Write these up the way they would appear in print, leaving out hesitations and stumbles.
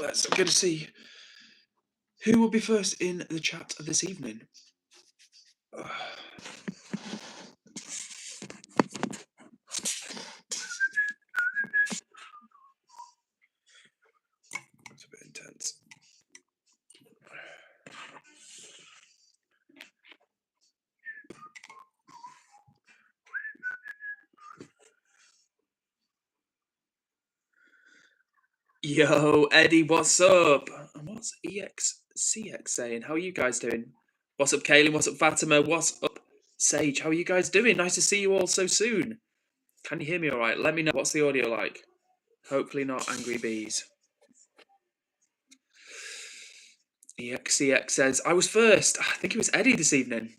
Let's go to see who will be first in the chat this evening. It's a bit intense. Yo, Eddie, what's up? And what's EXCX saying? How are you guys doing? What's up, Kaylin? What's up, Fatima? What's up, Sage? How are you guys doing? Nice to see you all so soon. Can you hear me all right? Let me know. What's the audio like? Hopefully not angry bees. EXCX says, I was first. I think it was Eddie this evening.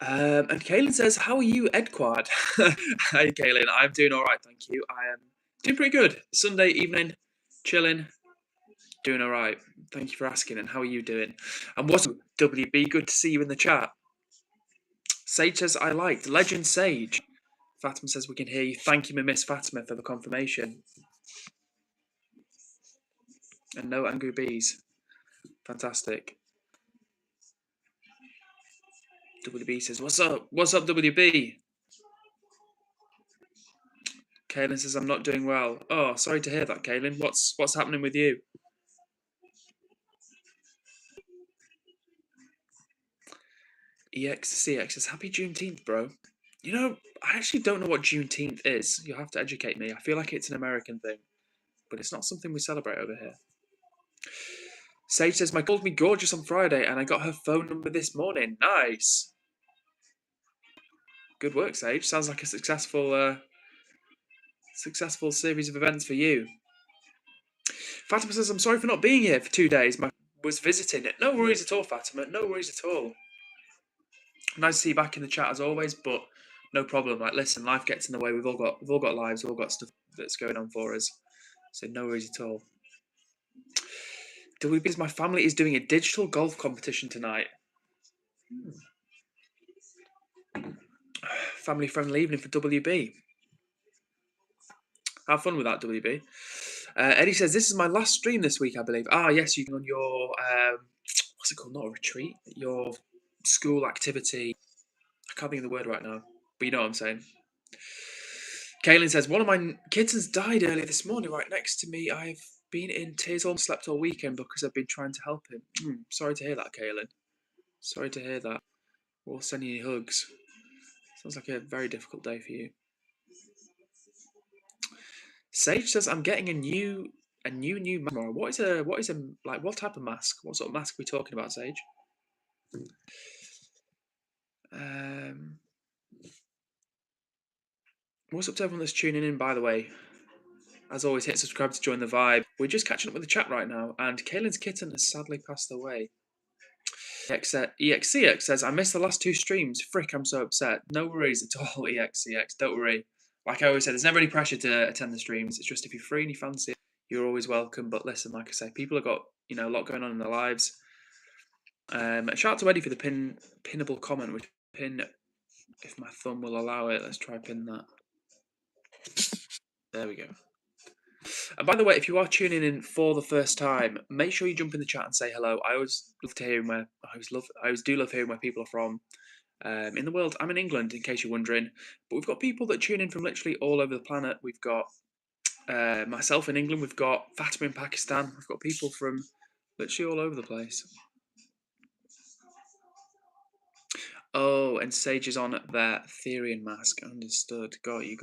And Kaylin says, how are you, Edward? Hi, Kaylin. I'm doing all right, thank you. I am doing pretty good. Sunday evening, chilling, doing all right. Thank you for asking. And how are you doing? And what's up, WB? Good to see you in the chat. Sage says, I liked. Legend Sage. Fatima says, we can hear you. Thank you, Miss Fatima, for the confirmation. And no angry bees. Fantastic. WB says, what's up? What's up, WB? Kaylin says, I'm not doing well. Oh, sorry to hear that, Kaylin. What's happening with you? EXCX says, happy Juneteenth, bro. You know, I actually don't know what Juneteenth is. You'll have to educate me. I feel like it's an American thing, but it's not something we celebrate over here. Sage says, my called me gorgeous on Friday and I got her phone number this morning. Nice. Good work, Sage. Sounds like a successful series of events for you. Fatima says, I'm sorry for not being here for 2 days. I was visiting it. No worries at all, Fatima. No worries at all. Nice to see you back in the chat as always, but no problem. Like, listen, life gets in the way. We've all got lives. We've all got stuff that's going on for us. So no worries at all. WB's my family is doing a digital golf competition tonight. Family friendly evening for WB. Have fun with that, WB. Eddie says, this is my last stream this week, I believe. Ah, yes, you can on your, what's it called? Not a retreat. Your school activity. I can't think of the word right now, but you know what I'm saying. Kaylin says, one of my kittens died earlier this morning right next to me. I've been in tears, almost slept all weekend because I've been trying to help him. Sorry to hear that, Kaylin. Sorry to hear that. We'll send you hugs. Sounds like a very difficult day for you. Sage says, I'm getting a new mask tomorrow. What type of mask? What sort of mask are we talking about, Sage? What's up to everyone that's tuning in, by the way? As always, hit subscribe to join the vibe. We're just catching up with the chat right now, and Kaylin's kitten has sadly passed away. EXCX says, I missed the last 2 streams. Frick, I'm so upset. No worries at all, EXCX. Don't worry. Like I always said, there's never any pressure to attend the streams. It's just if you're free and you fancy it, you're always welcome. But listen, like I say, people have got a lot going on in their lives. Shout out to Eddie for the pinnable comment. Which pin, if my thumb will allow it. Let's try pin that. There we go. And by the way, if you are tuning in for the first time, make sure you jump in the chat and say hello. I always love to hear I always do love hearing where people are from. In the world, I'm in England, in case you're wondering, but we've got people that tune in from literally all over the planet. We've got myself in England, we've got Fatima in Pakistan, we've got people from literally all over the place. Oh, and Sage is on their Therian mask. Understood. Got you.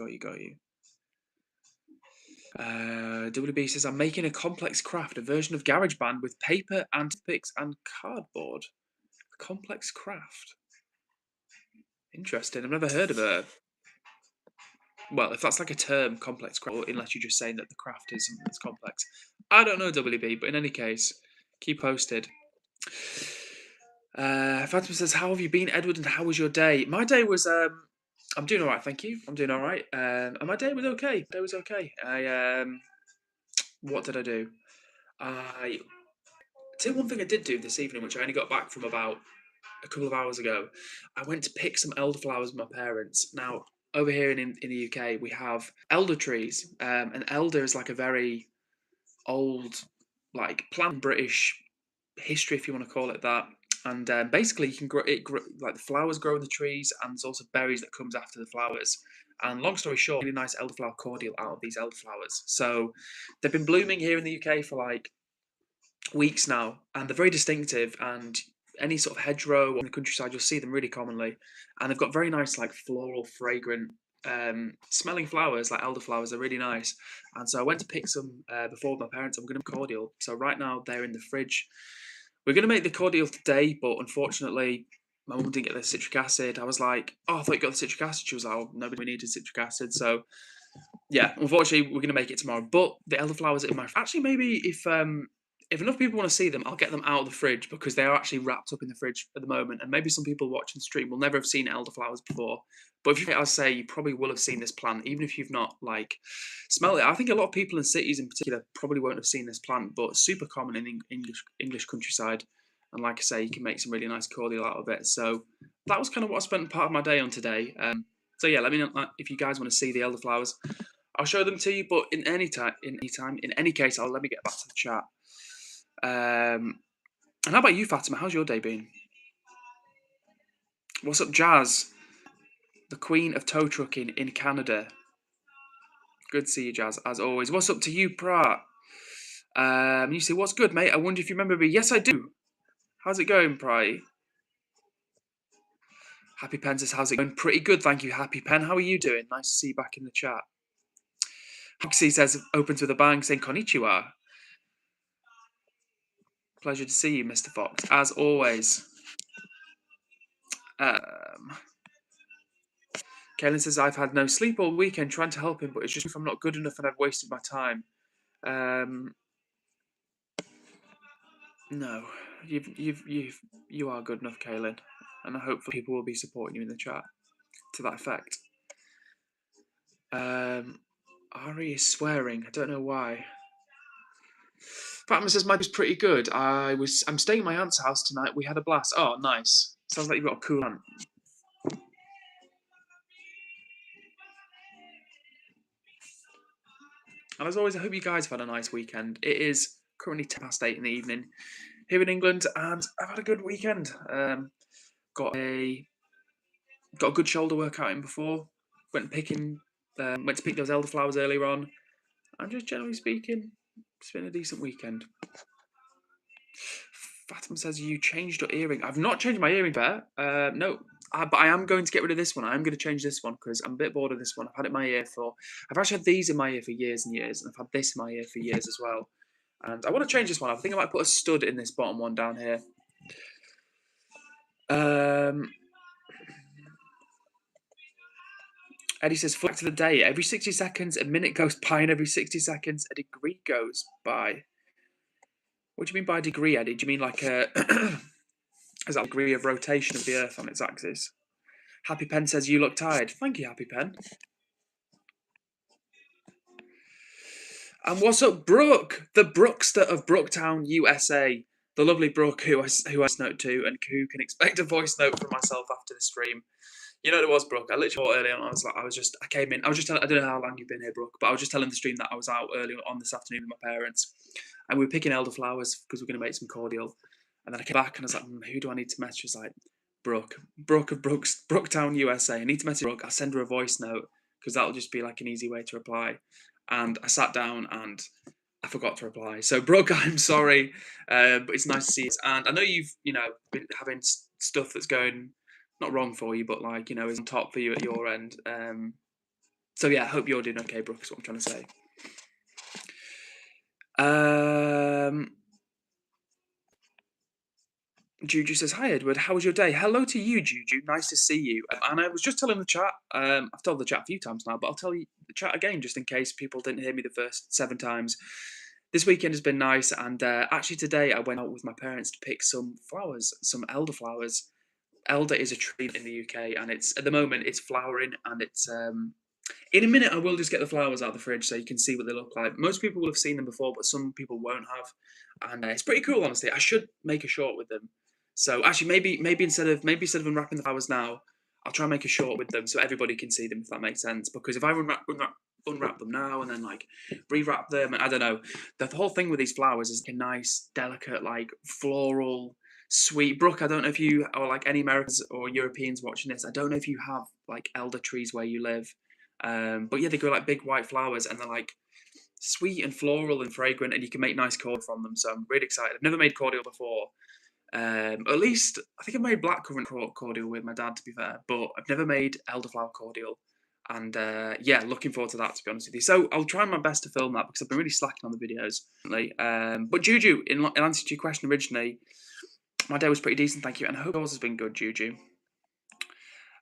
WB says, I'm making a complex craft, a version of GarageBand with paper and picks and cardboard. Complex craft. Interesting. I've never heard of a... Well, if that's like a term, complex craft, unless you're just saying that the craft is something that's complex. I don't know, WB, but in any case, keep posted. Fatima says, how have you been, Edward, and how was your day? My day was... I'm doing all right, thank you. I'm doing all right. And my day was okay. What did I do? I tell you one thing I did do this evening, which I only got back from about a couple of hours ago. I went to pick some elderflowers with my parents. Now, over here in the UK, we have elder trees. And elder is like a very old, like plant British history, if you want to call it that. And basically, you can like the flowers grow in the trees, and there's also berries that comes after the flowers. And long story short, really nice elderflower cordial out of these elderflowers. So they've been blooming here in the UK for like weeks now, and they're very distinctive. And any sort of hedgerow or in the countryside, you'll see them really commonly. And they've got very nice, like floral, fragrant, smelling flowers, like elderflowers. They're really nice. And so I went to pick some before with my parents. I'm going to cordial. So right now they're in the fridge. We're going to make the cordial today, but unfortunately, my mum didn't get the citric acid. I was like, "Oh, I thought you got the citric acid." She was like, "Oh, nobody needed citric acid." So yeah, unfortunately, we're going to make it tomorrow. But the elderflowers are in my actually maybe if enough people want to see them, I'll get them out of the fridge because they are actually wrapped up in the fridge at the moment. And maybe some people watching the stream will never have seen elderflowers before. But if you, I'll say, you probably will have seen this plant, even if you've not like smelled it. I think a lot of people in cities, in particular, probably won't have seen this plant, but super common in English countryside. And like I say, you can make some really nice cordial out of it. So that was kind of what I spent part of my day on today. So yeah, let me know if you guys want to see the elderflowers. I'll show them to you, but in any case, let me get back to the chat. And how about you, Fatima? How's your day been? What's up, Jazz? The Queen of Tow Trucking in Canada. Good to see you, Jazz, as always. What's up to you, Prat? You say, what's good, mate? I wonder if you remember me. Yes, I do. How's it going, Pry? Happy Pen says, how's it going? Pretty good, thank you, Happy Pen. How are you doing? Nice to see you back in the chat. Hoxie says, opens with a bang, saying konnichiwa. Pleasure to see you, Mr. Fox, as always. Kaylin says, I've had no sleep all weekend trying to help him, but it's just if I'm not good enough and I've wasted my time. No, you are good enough, Kaylin, and I hope people will be supporting you in the chat to that effect. Ari is swearing. I don't know why. Fatima says my was pretty good. I'm staying at my aunt's house tonight. We had a blast. Oh, nice. Sounds like you've got a cool aunt. And as always, I hope you guys have had a nice weekend. It is currently 8:10 in the evening here in England, and I've had a good weekend. Got a good shoulder workout in before. Went to pick those elderflowers earlier on, and just generally speaking, it's been a decent weekend. Fatima says you changed your earring. I've not changed my earring pair. No, but I am going to get rid of this one. I am going to change this one because I'm a bit bored of this one. I've had it in my ear I've actually had these in my ear for years and years, and I've had this in my ear for years as well. And I want to change this one. I think I might put a stud in this bottom one down here. Eddie says, back to the day. Every 60 seconds, a minute goes by, and every 60 seconds, a degree goes by. What do you mean by degree, Eddie? Do you mean like a is that a degree of rotation of the Earth on its axis? Happy Pen says, you look tired. Thank you, Happy Pen. And what's up, Brooke? The Brookster of Brooktown, USA. The lovely Brooke who I note to and who can expect a voice note from myself after the stream. You know what it was, Brooke? I literally early on, I came in. I don't know how long you've been here, Brooke, but I was just telling the stream that I was out early on this afternoon with my parents, and we were picking elderflowers because we're going to make some cordial. And then I came back and I was like, who do I need to message? She was like, Brooke of Brooktown, USA. I need to message Brooke. I'll send her a voice note because that'll just be like an easy way to reply. And I sat down and I forgot to reply. So Brooke, I'm sorry, but it's nice to see you. And I know you've been having stuff that's going not wrong for you, but like is on top for you at your end. So yeah, I hope you're doing okay, Brooke. Is what I'm trying to say. Juju says, hi, Edward. How was your day? Hello to you, Juju. Nice to see you. And I was just telling the chat, I've told the chat a few times now, but I'll tell you the chat again just in case people didn't hear me the first 7 times. This weekend has been nice, and actually today I went out with my parents to pick some flowers, some elderflowers. Elder is a tree in the UK, and at the moment it's flowering, and it's in a minute I will just get the flowers out of the fridge so you can see what they look like. Most people will have seen them before, but some people won't have, and it's pretty cool, honestly. I should make a short with them. So actually, maybe instead of unwrapping the flowers now, I'll try and make a short with them so everybody can see them, if that makes sense. Because if I unwrap unwrap them now and then like rewrap them. And I don't know. The whole thing with these flowers is a nice, delicate, like floral, sweet. Brooke, I don't know if you or like any Americans or Europeans watching this. I don't know if you have like elder trees where you live, but yeah, they grow like big white flowers and they're like sweet and floral and fragrant, and you can make nice cordial from them. So I'm really excited. I've never made cordial before. At least I think I've made blackcurrant cordial with my dad, to be fair, but I've never made elderflower cordial. And yeah, looking forward to that, to be honest with you. So I'll try my best to film that because I've been really slacking on the videos recently. But Juju, in answer to your question originally, my day was pretty decent, thank you, and I hope yours has been good, Juju.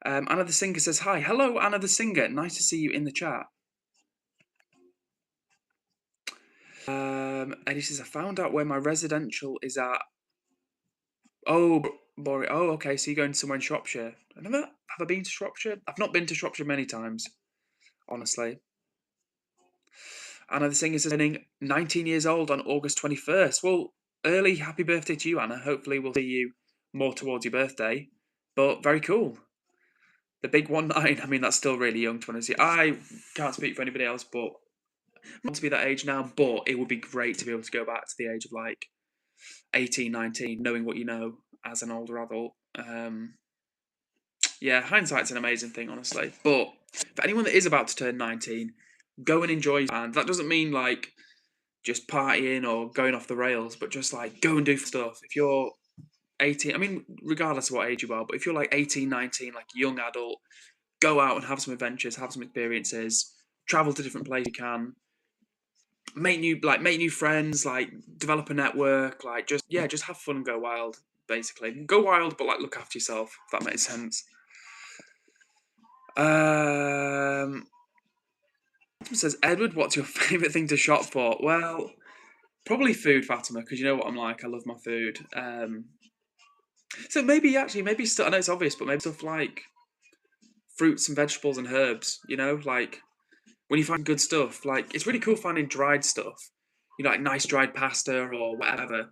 Anna the Singer says, hi. Hello, Anna the Singer. Nice to see you in the chat. Eddie says, I found out where my residential is at. Oh, boring. Oh, okay. So you're going somewhere in Shropshire. Have I been to Shropshire? I've not been to Shropshire many times, honestly. Anna the Singer is turning 19 years old on August 21st. Well, early happy birthday to you, Anna. Hopefully we'll see you more towards your birthday. But very cool. The big 19. I mean, that's still really young, to be honest. I can't speak for anybody else, but I want to be that age now. But it would be great to be able to go back to the age of like 18, 19, knowing what you know as an older adult. Yeah, hindsight's an amazing thing, honestly. But for anyone that is about to turn 19, go and enjoy. And that doesn't mean like just partying or going off the rails, but just like go and do stuff. If you're 18, I mean, regardless of what age you are, but if you're like 18, 19, like a young adult, go out and have some adventures, have some experiences, travel to different places you can, make new friends, like develop a network, like just have fun and go wild, basically. Go wild, but like look after yourself, if that makes sense. Says Edward, what's your favourite thing to shop for? Well, probably food, Fatima, because you know what I'm like. I love my food. So maybe stuff. I know it's obvious, but maybe stuff like fruits and vegetables and herbs. You know, like when you find good stuff, like it's really cool finding dried stuff. You know, like nice dried pasta or whatever.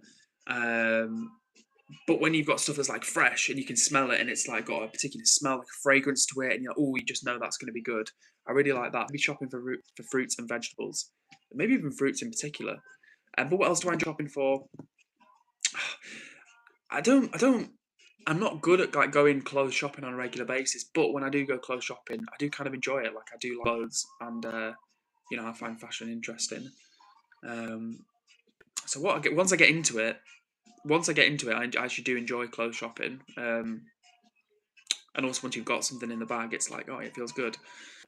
But when you've got stuff that's like fresh and you can smell it and it's like got a particular smell, like a fragrance to it, and you're like, oh, you just know that's going to be good. I really like that. I'd be shopping for fruits and vegetables, maybe even fruits in particular. But what else do I enjoy shopping for? I'm not good at like going clothes shopping on a regular basis, but when I do go clothes shopping, I do kind of enjoy it. Like I do like clothes, and I find fashion interesting. So once I get into it, I actually do enjoy clothes shopping. And also once you've got something in the bag, it's like, oh, it feels good.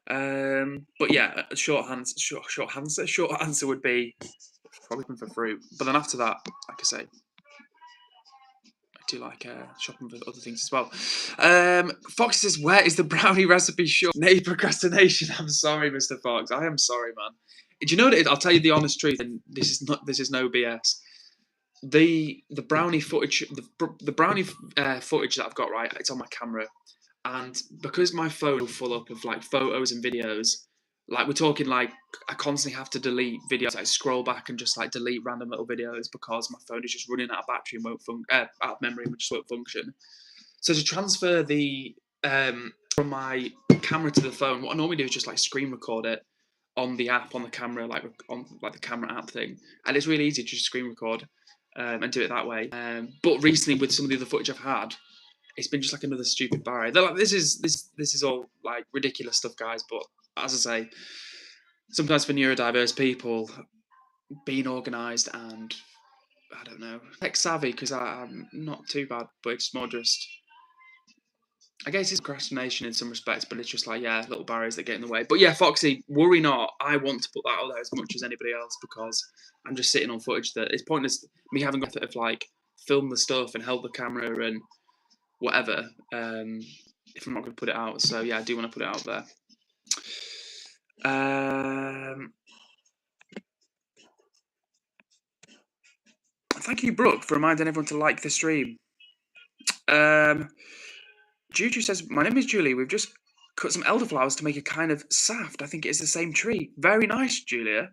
But yeah, a short answer would be probably for fruit. But then after that, like I say, I do like shopping for other things as well. Fox says, where is the brownie recipe? Sure. Nay, procrastination. I'm sorry, Mr. Fox. I am sorry, man. Do you know what it is? I'll tell you the honest truth, and this is no BS. The brownie footage, the brownie footage that I've got, right, it's on my camera, and because my phone is full up of like photos and videos, like we're talking like I constantly have to delete videos. I scroll back and just like delete random little videos because my phone is just running out of battery and won't out of memory and just won't function. So to transfer the from my camera to the phone, what I normally do is just like screen record it on the app on the camera, like on like the camera app thing, and it's really easy to just screen record and do it that way. But recently, with some of the other footage I've had, it's been just like another stupid barrier. They're like, this is all like ridiculous stuff, guys. But as I say, sometimes for neurodiverse people, being organised and I don't know, tech savvy, because I'm not too bad, but it's more just. I guess it's procrastination in some respects, but it's just like, yeah, little barriers that get in the way. But yeah, Foxy, worry not. I want to put that out there as much as anybody else because I'm just sitting on footage that it's pointless me having got to like film the stuff and hold the camera and whatever if I'm not going to put it out. So yeah, I do want to put it out there. Thank you, Brooke, for reminding everyone to like the stream. Juju says, my name is Julie. We've just cut some elderflowers to make a kind of saft. I think it's the same tree. Very nice, Julia.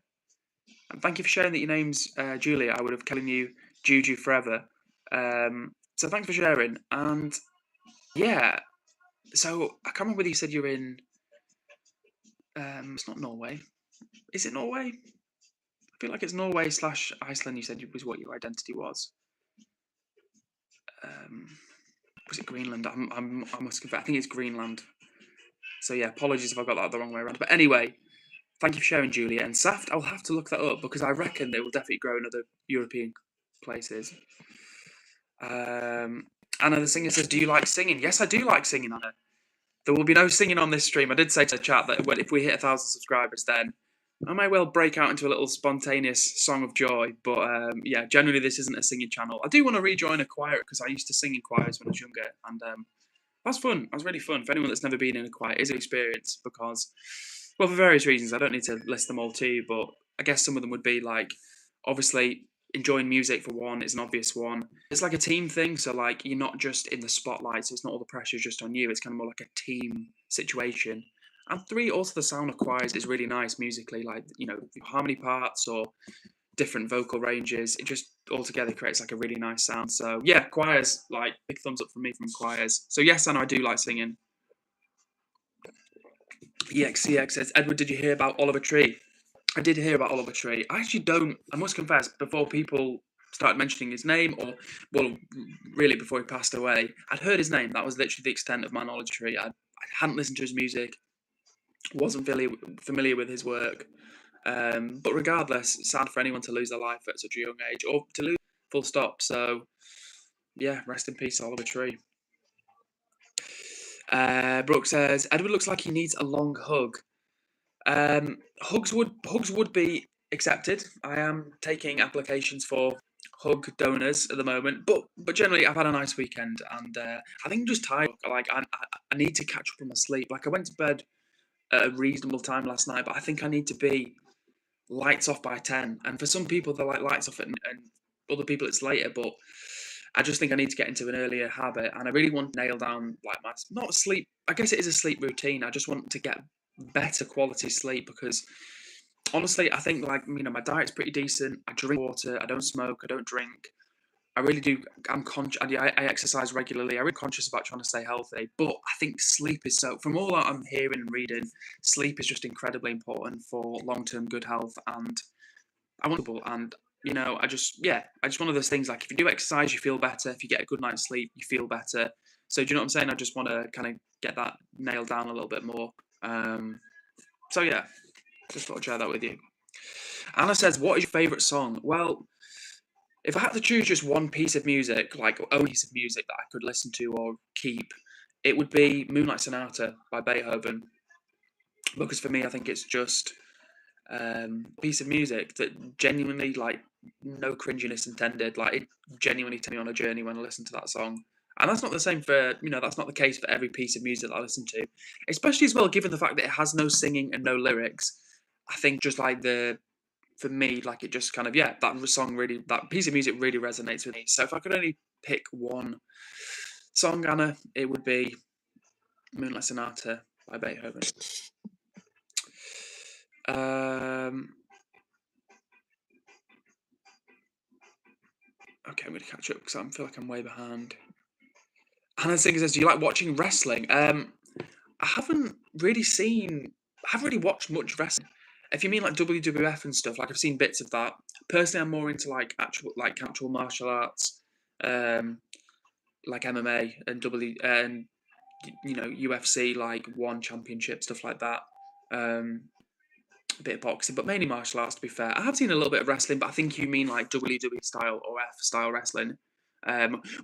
And thank you for sharing that your name's Julia. I would have calling you Juju forever. So thanks for sharing. And yeah, so I can't remember whether you said you're in. It's not Norway. Is it Norway? I feel like it's Norway slash Iceland. You said was what your identity was. Was it Greenland? I must confess. I think it's Greenland. So yeah, apologies if I got that the wrong way around. But anyway, thank you for sharing, Julia. And Saft, I'll have to look that up because I reckon they will definitely grow in other European places. Anna the singer says, "Do you like singing?" Yes, I do like singing, Anna. There will be no singing on this stream. I did say to the chat that if we hit 1,000 subscribers, then I may well break out into a little spontaneous song of joy. But yeah, generally this isn't a singing channel. I do want to rejoin a choir because I used to sing in choirs when I was younger, and that's fun. That was really fun. For anyone that's never been in a choir, it's an experience because, well, for various reasons. I don't need to list them all to you, but I guess some of them would be like, obviously, enjoying music for one is an obvious one. It's like a team thing, so like you're not just in the spotlight, so it's not all the pressure just on you. It's kind of more like a team situation. And three, also the sound of choirs is really nice musically, like harmony parts or different vocal ranges. It just altogether creates like a really nice sound. So yeah, choirs, like big thumbs up from me from choirs. So yes, Anna, I do like singing. EXCX says, Edward, did you hear about Oliver Tree? I did hear about Oliver Tree. I actually don't, I must confess, before people started mentioning his name, or, well, really before he passed away, I'd heard his name. That was literally the extent of my knowledge of Tree. I hadn't listened to his music, wasn't familiar with his work. But regardless, sad for anyone to lose their life at such a young age, or to lose full stop. So, yeah, rest in peace, Oliver Tree. Brooke says, Edward looks like he needs a long hug. Hugs would be accepted. I am taking applications for hug donors at the moment, but generally I've had a nice weekend, and I think I'm just tired. Like I need to catch up on my sleep. Like I went to bed at a reasonable time last night, but I think I need to be lights off by 10. And for some people they're like lights off, and other people it's later. But I just think I need to get into an earlier habit, and I really want to nail down like my not sleep. I guess it is a sleep routine. I just want to get better quality sleep because honestly, I think like my diet's pretty decent. I drink water. I don't smoke. I don't drink. I really do. I'm conscious. I exercise regularly. I'm really conscious about trying to stay healthy. But I think sleep is so. From all that I'm hearing and reading, sleep is just incredibly important for long-term good health. And I want to. And I just one of those things. Like if you do exercise, you feel better. If you get a good night's sleep, you feel better. So do you know what I'm saying? I just want to kind of get that nailed down a little bit more. So yeah, just thought I'd share that with you. Anna says, "What is your favourite song?" Well, if I had to choose just one piece of music, like only piece of music that I could listen to or keep, it would be Moonlight Sonata by Beethoven. Because for me, I think it's just a piece of music that genuinely, like, no cringiness intended. Like, it genuinely takes me on a journey when I listen to that song. And that's not the same for, that's not the case for every piece of music that I listen to. Especially as well, given the fact that it has no singing and no lyrics. I think just like for me, like it just kind of, that piece of music really resonates with me. So if I could only pick one song, Anna, it would be Moonlight Sonata by Beethoven. Okay, I'm going to catch up because I feel like I'm way behind. Hannah Singer says, "Do you like watching wrestling?" I haven't really watched much wrestling. If you mean like WWF and stuff, like I've seen bits of that. Personally, I'm more into like actual martial arts, like MMA and UFC, like One Championship stuff like that. A bit of boxing, but mainly martial arts. To be fair, I have seen a little bit of wrestling, but I think you mean like WWE style or F style wrestling.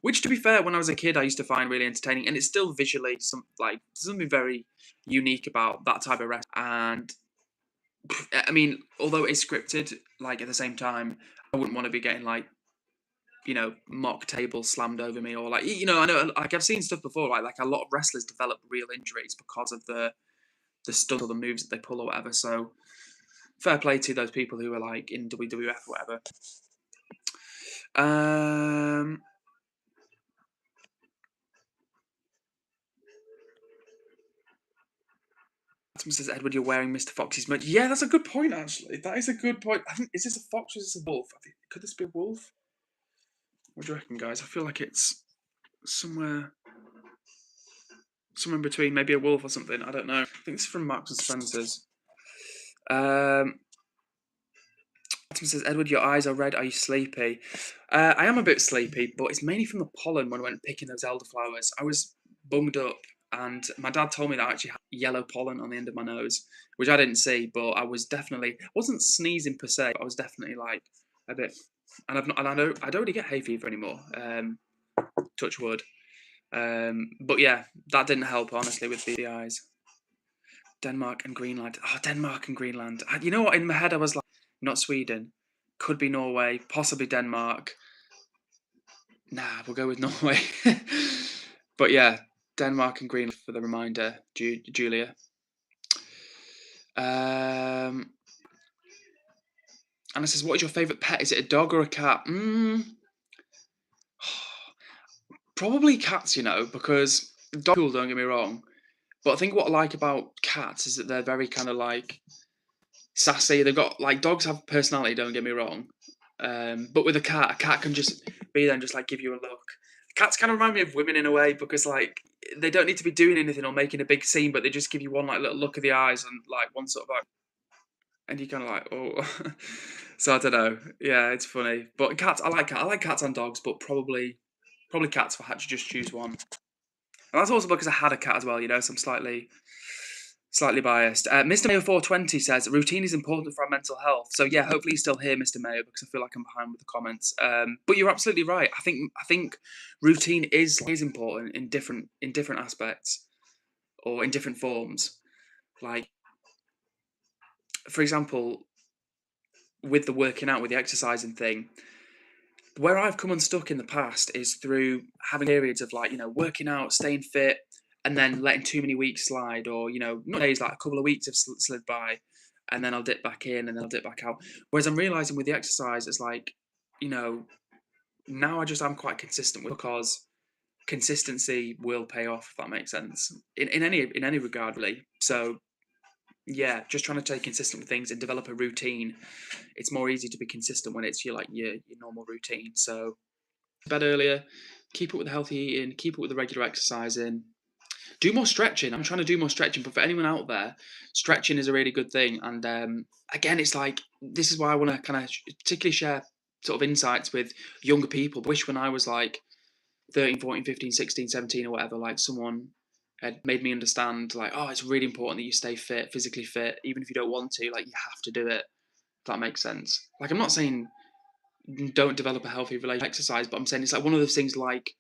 Which, to be fair, when I was a kid, I used to find really entertaining, and it's still visually something very unique about that type of wrestling. And I mean, although it's scripted, like at the same time, I wouldn't want to be getting like mock tables slammed over me, or like I know like I've seen stuff before, like a lot of wrestlers develop real injuries because of the stunt or the moves that they pull or whatever. So fair play to those people who are like in WWF or whatever. Says, Edward, you're wearing Mr. Fox's merch. Yeah, that's a good point, actually. That is a good point. I think, is this a fox or is this a wolf? Could this be a wolf? What do you reckon, guys? I feel like it's somewhere in between, maybe a wolf or something. I don't know. I think this is from Marks and Spencer's. Um, Adam says, Edward, your eyes are red. Are you sleepy? I am a bit sleepy, but it's mainly from the pollen when I went picking those elderflowers. I was bunged up, and my dad told me that I actually had yellow pollen on the end of my nose, which I didn't see, but I was definitely, I wasn't sneezing per se, but I was definitely like a bit, and I don't really get hay fever anymore. Touch wood. But yeah, that didn't help honestly with the eyes. Denmark and Greenland. Oh, Denmark and Greenland. You know what? In my head, I was like, not Sweden. Could be Norway, possibly Denmark. Nah, we'll go with Norway. But yeah, Denmark and Greenland for the reminder, Julia. Anna says, what is your favourite pet? Is it a dog or a cat? Probably cats, because dogs are cool, don't get me wrong. But I think what I like about cats is that they're very kind of like sassy. They've got like dogs have personality. Don't get me wrong, but with a cat can just be there and just like give you a look. Cats kind of remind me of women in a way because like they don't need to be doing anything or making a big scene, but they just give you one like little look of the eyes and like one sort of like, and you kind of like oh. So I don't know. Yeah, it's funny. But cats, I like cats and dogs, but probably cats if I had to just choose one. And that's also because I had a cat as well. So I'm slightly biased. Mr. Mayo 420 says routine is important for our mental health. So yeah, hopefully you're still here, Mr. Mayo, because I feel like I'm behind with the comments. But you're absolutely right. I think routine is important in different aspects or in different forms. Like for example, with the working out, with the exercising thing, where I've come unstuck in the past is through having periods of like, working out, staying fit, and then letting too many weeks slide, or, not days, like a couple of weeks have slid by, and then I'll dip back in and then I'll dip back out. Whereas I'm realizing with the exercise, it's like, you know, now I'm quite consistent with because consistency will pay off, if that makes sense. In any regard, really. So yeah, just trying to stay consistent with things and develop a routine. It's more easy to be consistent when it's your normal routine. So bed earlier, keep up with the healthy eating, keep up with the regular exercising, do more stretching. I'm trying to do more stretching, but for anyone out there, stretching is a really good thing. And again, it's like this is why I want to kind of particularly share sort of insights with younger people. I wish when I was like 13, 14, 15, 16, 17 or whatever, like someone had made me understand like, oh, it's really important that you stay fit, physically fit, even if you don't want to, like you have to do it. If that makes sense. Like I'm not saying don't develop a healthy relationship exercise, but I'm saying it's like one of those things like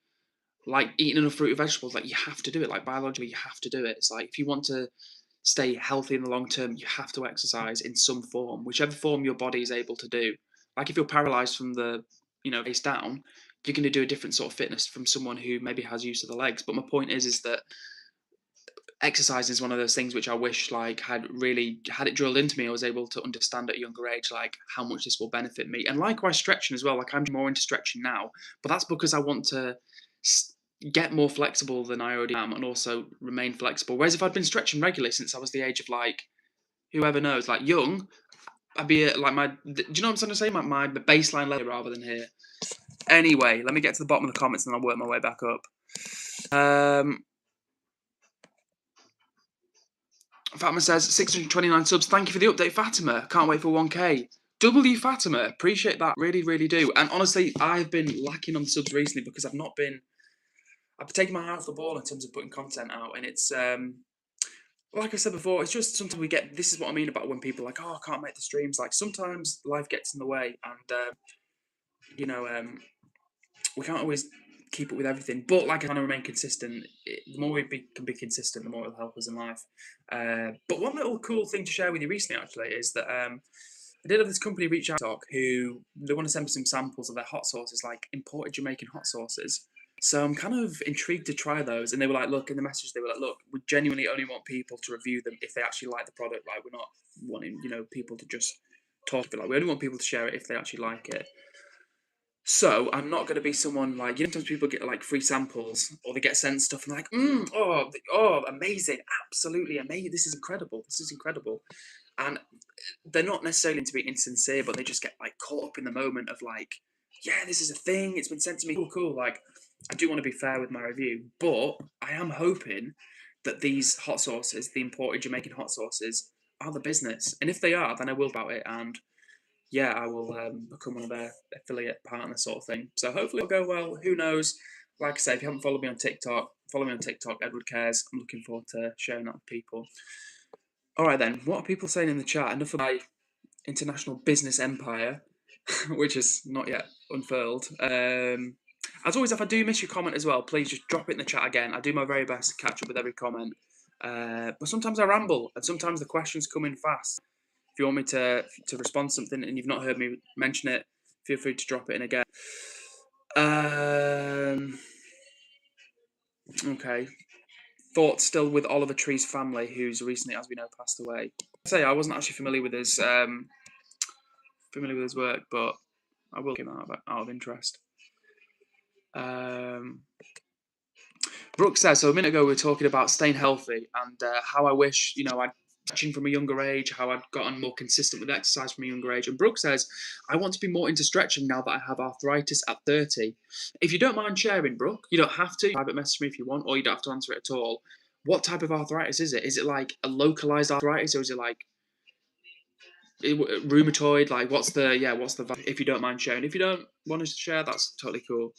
eating enough fruit and vegetables, like you have to do it. Like biologically, you have to do it. It's like if you want to stay healthy in the long term, you have to exercise in some form, whichever form your body is able to do. Like if you're paralyzed from the face down, you're going to do a different sort of fitness from someone who maybe has use of the legs. But my point is that exercise is one of those things which I wish like had it drilled into me. I was able to understand at a younger age like how much this will benefit me, and likewise stretching as well. Like I'm more into stretching now, but that's because I want to get more flexible than I already am, and also remain flexible. Whereas if I'd been stretching regularly since I was the age of like whoever knows, like young, I'd be at like do you know what I'm trying to say? My baseline level rather than here. Anyway, let me get to the bottom of the comments and then I'll work my way back up. Fatima says 629 subs. Thank you for the update, Fatima. Can't wait for 1K. W Fatima, appreciate that. Really, really do. And honestly, I've been lacking on subs recently because I've taken my eye off the ball in terms of putting content out, and it's like I said before, it's just something we get. This is what I mean about when people are like, oh, I can't make the streams. Like sometimes life gets in the way, and we can't always keep up with everything. But like I want to remain consistent. The more can be consistent, the more it'll help us in life. But one little cool thing to share with you recently, actually, is that I did have this company reach out to who they want to send me some samples of their hot sauces, like imported Jamaican hot sauces. So I'm kind of intrigued to try those. And they were like, look, in the message, they were like, look, we genuinely only want people to review them if they actually like the product. Like we're not wanting, people to just talk. But like we only want people to share it if they actually like it. So I'm not going to be someone like, sometimes people get like free samples or they get sent stuff and they're like, amazing, absolutely amazing. This is incredible. And they're not necessarily to be insincere, but they just get like caught up in the moment of like, yeah, this is a thing. It's been sent to me. Cool. Like, I do want to be fair with my review, but I am hoping that these hot sauces, the imported Jamaican hot sauces, are the business? And if they are, then I will about it, and yeah, I will become one of their affiliate partners, sort of thing. So hopefully it'll go well. Who knows? Like I say, if you haven't followed me on TikTok, follow me on TikTok, EdwardCares. I'm looking forward to sharing that with people. All right then, what are people saying in the chat? Enough of my international business empire, which is not yet unfurled. As always, if I do miss your comment as well, please just drop it in the chat again. I do my very best to catch up with every comment. But sometimes I ramble, and sometimes the questions come in fast. If you want me to respond to something and you've not heard me mention it, feel free to drop it in again. Okay. Thoughts still with Oliver Tree's family, who's recently, as we know, passed away. I wasn't actually familiar with his work, but I will give him out of interest. Brooke says, so a minute ago we were talking about staying healthy and how I wish, I'd stretching from a younger age, how I'd gotten more consistent with exercise from a younger age. And Brooke says, I want to be more into stretching now that I have arthritis at 30. If you don't mind sharing, Brooke, you don't have to. Private message me if you want, or you don't have to answer it at all. What type of arthritis is it? Is it like a localized arthritis, or is it like rheumatoid? Like, what's the if you don't mind sharing. If you don't want us to share, that's totally cool.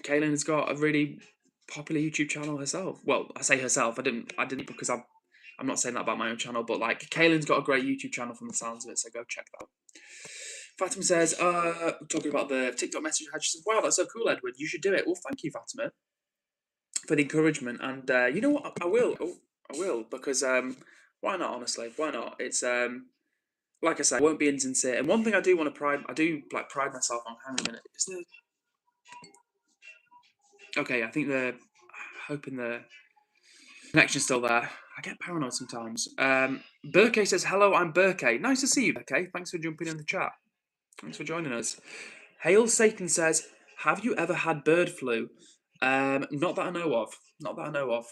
Kaylin's got a really popular YouTube channel herself. Well, I say herself. I didn't because I'm not saying that about my own channel, but like Kaylin's got a great YouTube channel from the sounds of it, so go check that out. Fatima says, talking about the TikTok message, she says, wow, that's so cool, Edward. You should do it. Well, thank you, Fatima, for the encouragement. And you know what? I will. I will, because why not? Honestly, why not? It's like I say, I won't be insincere. And one thing I do want to pride myself on. Hang on a minute. Is there... Okay, I think hoping the connection's still there. I get paranoid sometimes. Burke says, hello, I'm Burke. Nice to see you, Burke. Thanks for jumping in the chat. Thanks for joining us. Hail Satan says, have you ever had bird flu? Not that I know of. Not that I know of.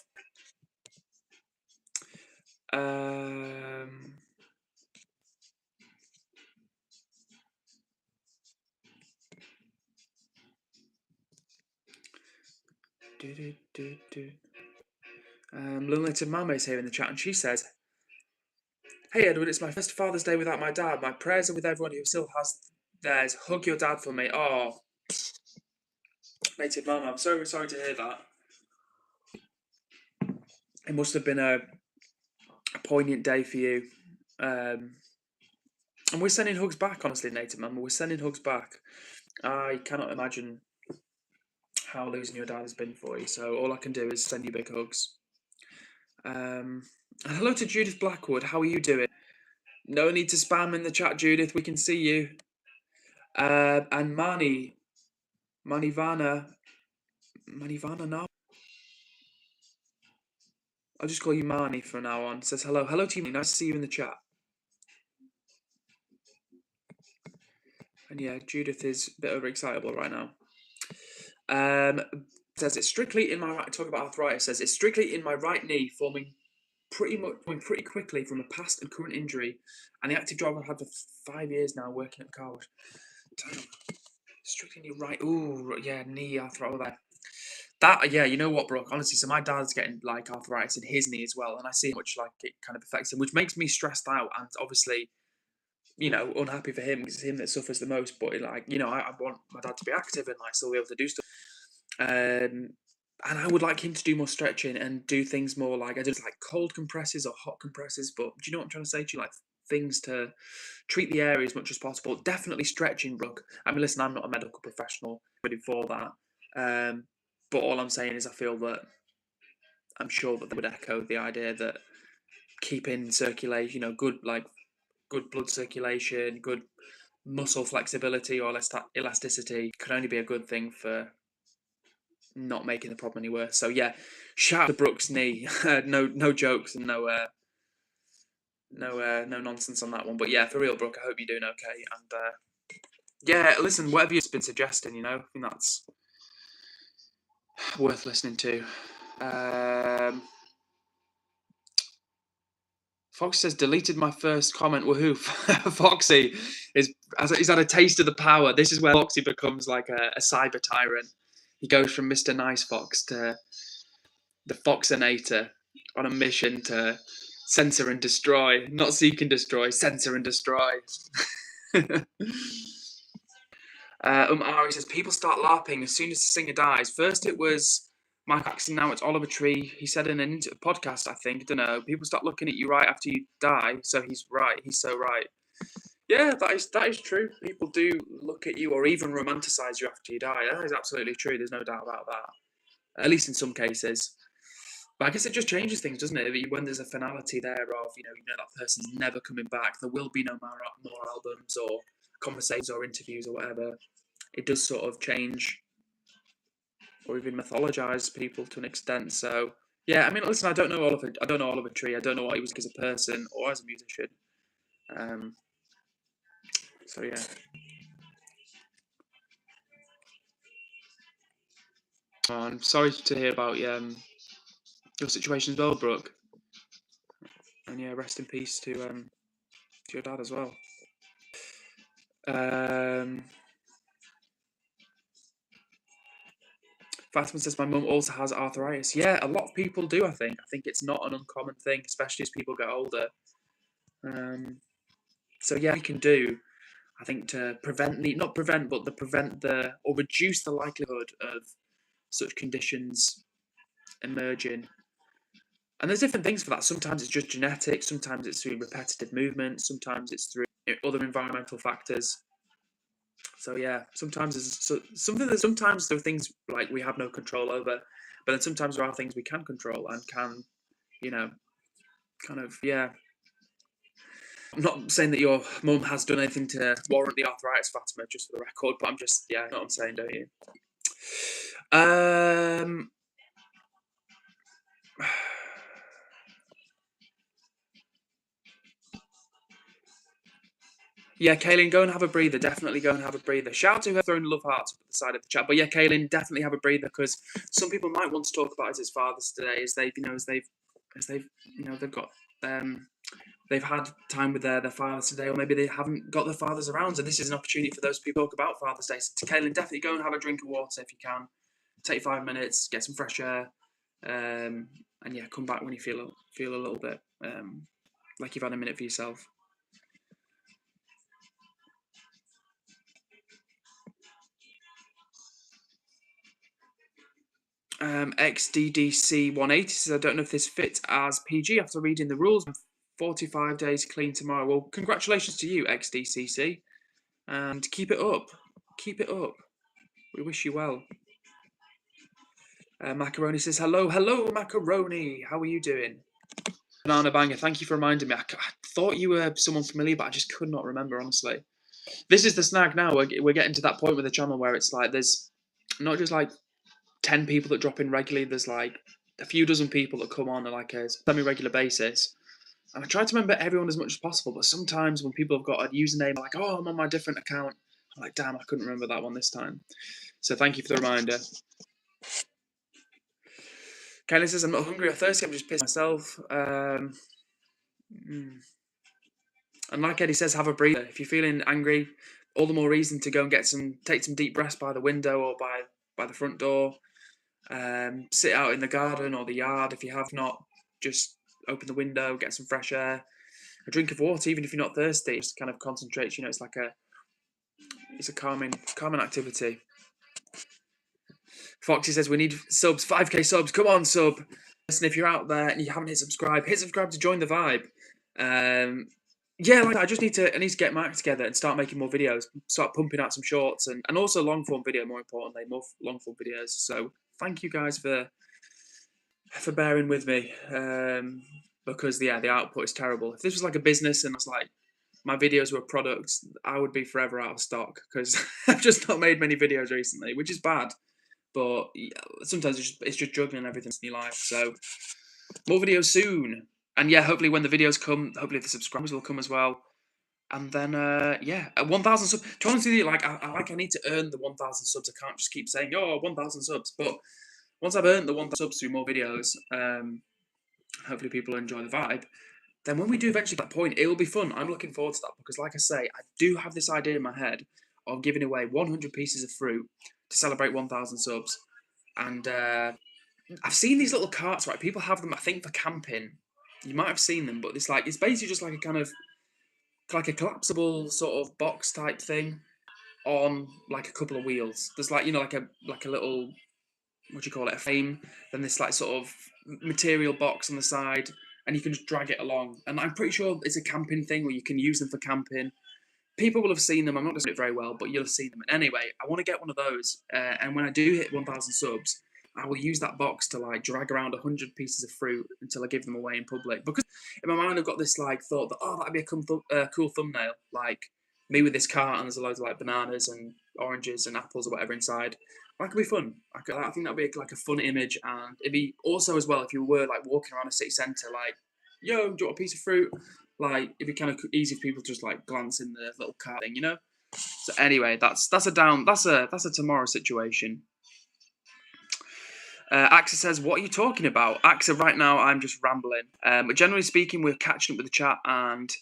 Little Mama is here in the chat, and she says, hey Edward, it's my first Father's Day without my dad. My prayers are with everyone who still has theirs. Hug your dad for me. Oh, Native Mama, I'm so sorry to hear that. It must have been a poignant day for you. And we're sending hugs back, honestly, Native Mama. We're sending hugs back. I cannot imagine how losing your dad has been for you. So all I can do is send you big hugs. Hello to Judith Blackwood. How are you doing? No need to spam in the chat, Judith. We can see you. And Manivana now. I'll just call you Mani from now on. Says hello. Hello to you. Nice to see you in the chat. And yeah, Judith is a bit overexcitable right now. Says it's strictly in my right. Talk about arthritis. Says it's strictly in my right knee, forming pretty quickly from a past and current injury, and the active job I've had for 5 years now, working at the car wash. Strictly in your right. Ooh, yeah, knee arthritis there. That, yeah, you know what, Brooke? Honestly, so my dad's getting like arthritis in his knee as well, and I see how much like it kind of affects him, which makes me stressed out, and obviously, unhappy for him because it's him that suffers the most. But like, I want my dad to be active and like still be able to do stuff. And I would like him to do more stretching and do things more like I do like cold compresses or hot compresses. But do you know what I'm trying to say to you? Like things to treat the area as much as possible. Definitely stretching, Brooke. I mean, listen, I'm not a medical professional, ready for that. But all I'm saying is I'm sure that they would echo the idea that keeping circulation, good blood circulation, good muscle flexibility or elasticity can only be a good thing for not making the problem any worse. So yeah, shout out to Brooke's knee. No jokes and no nonsense on that one. But yeah, for real, Brooke, I hope you're doing okay. And yeah, listen, whatever you've been suggesting, I think that's worth listening to. Fox says, deleted my first comment. Woohoo. Foxy he's had a taste of the power. This is where Foxy becomes like a cyber tyrant. He goes from Mr. Nice Fox to the Foxinator on a mission to censor and destroy. Not seek and destroy, censor and destroy. Ari says, people start LARPing as soon as the singer dies. First it was Mike Axon, now it's Oliver Tree. He said in a podcast, I think, I don't know, people start looking at you right after you die, so he's right. He's so right. Yeah, that is true. People do look at you or even romanticize you after you die. That is absolutely true. There's no doubt about that. At least in some cases. But I guess it just changes things, doesn't it? When there's a finality there of, you know that person's never coming back. There will be no more albums or conversations or interviews or whatever. It does sort of change or even mythologize people to an extent. So yeah, I mean, listen, I don't know Oliver Tree. I don't know what he was as a person or as a musician. So yeah. Oh, I'm sorry to hear about your situation as well, Brooke. And yeah, rest in peace to your dad as well. Fatima says my mum also has arthritis. Yeah, a lot of people do. I think it's not an uncommon thing, especially as people get older. So yeah, we can do, I think, to prevent or reduce the likelihood of such conditions emerging. And there's different things for that. Sometimes it's just genetic, sometimes it's through repetitive movement, sometimes it's through other environmental factors. So yeah, sometimes there are things like we have no control over, but then sometimes there are things we can control and can, kind of, yeah. I'm not saying that your mum has done anything to warrant the arthritis, Fatima, just for the record, but I'm just, yeah, you know what I'm saying, don't you? Yeah, Kaylin, go and have a breather. Definitely go and have a breather. Shout out to her throwing love hearts up at the side of the chat. But yeah, Kaylin, definitely have a breather because some people might want to talk about it as Father's Day, they've had time with their fathers today, or maybe they haven't got their fathers around. So this is an opportunity for those people to talk about Father's Day. So to Kaylin, definitely go and have a drink of water if you can. Take 5 minutes, get some fresh air, and yeah, come back when you feel a little bit like you've had a minute for yourself. XDDC 180 says, I don't know if this fits as PG after reading the rules. 45 days clean tomorrow. Well, congratulations to you, XDCC. And keep it up. Keep it up. We wish you well. Macaroni says, hello, Macaroni. How are you doing? Banana Banger, thank you for reminding me. I thought you were someone familiar, but I just could not remember, honestly. This is the snag now. We're getting to that point with the channel where it's like there's not just like 10 people that drop in regularly. There's like a few dozen people that come on like a semi-regular basis. And I try to remember everyone as much as possible, but sometimes when people have got a username, like, oh, I'm on my different account, I'm like, damn, I couldn't remember that one this time. So thank you for the reminder. Kelly says, I'm not hungry or thirsty, I'm just pissed myself. And like Eddie says, have a breather. If you're feeling angry, all the more reason to go and take some deep breaths by the window or by the front door. Sit out in the garden or the yard. If you have not, just open the window, get some fresh air. A drink of water, even if you're not thirsty, just kind of concentrates. It's like it's a calming activity. Foxy says we need subs, 5k subs. Come on, sub. Listen, if you're out there and you haven't hit subscribe to join the vibe. Yeah, like I need to get my act together and start making more videos, start pumping out some shorts and also long form video. More importantly, more long form videos. So thank you guys for bearing with me. Because the output is terrible. If this was like a business and it's like my videos were a product, I would be forever out of stock because I've just not made many videos recently, which is bad. But sometimes it's just juggling everything in your life. So more videos soon. And yeah, hopefully when the videos come, hopefully the subscribers will come as well. And then, yeah, at 1,000 subs. To honestly, like, I need to earn the 1,000 subs. I can't just keep saying, 1,000 subs. But once I've earned the 1,000 subs through more videos, hopefully people enjoy the vibe. then when we do eventually get that point, it will be fun. I'm looking forward to that because, like I say, I do have this idea in my head of giving away 100 pieces of fruit to celebrate 1,000 subs. And I've seen these little carts, right? People have them, I think, for camping. You might have seen them, but it's basically just like a kind of like a collapsible sort of box type thing on like a couple of wheels. There's like like a little, what do you call it, a frame. Then this like sort of material box on the side, and you can just drag it along. And I'm pretty sure it's a camping thing where you can use them for camping. People will have seen them. I'm not going to say it very well, but you'll have seen them. Anyway, I want to get one of those. And when I do hit 1,000 subs, I will use that box to like drag around 100 pieces of fruit until I give them away in public. Because in my mind, I've got this like thought that that'd be a cool thumbnail, like me with this cart and there's a load of like bananas and oranges and apples or whatever inside. That could be fun. I think that'd be like a fun image, and it'd be also as well if you were like walking around a city centre, like, yo, do you want a piece of fruit? Like it'd be kind of easy for people to just like glance in the little cart thing, you know. So anyway, that's a tomorrow situation. AXA says, what are you talking about? AXA, right now, I'm just rambling. But generally speaking, we're catching up with the chat and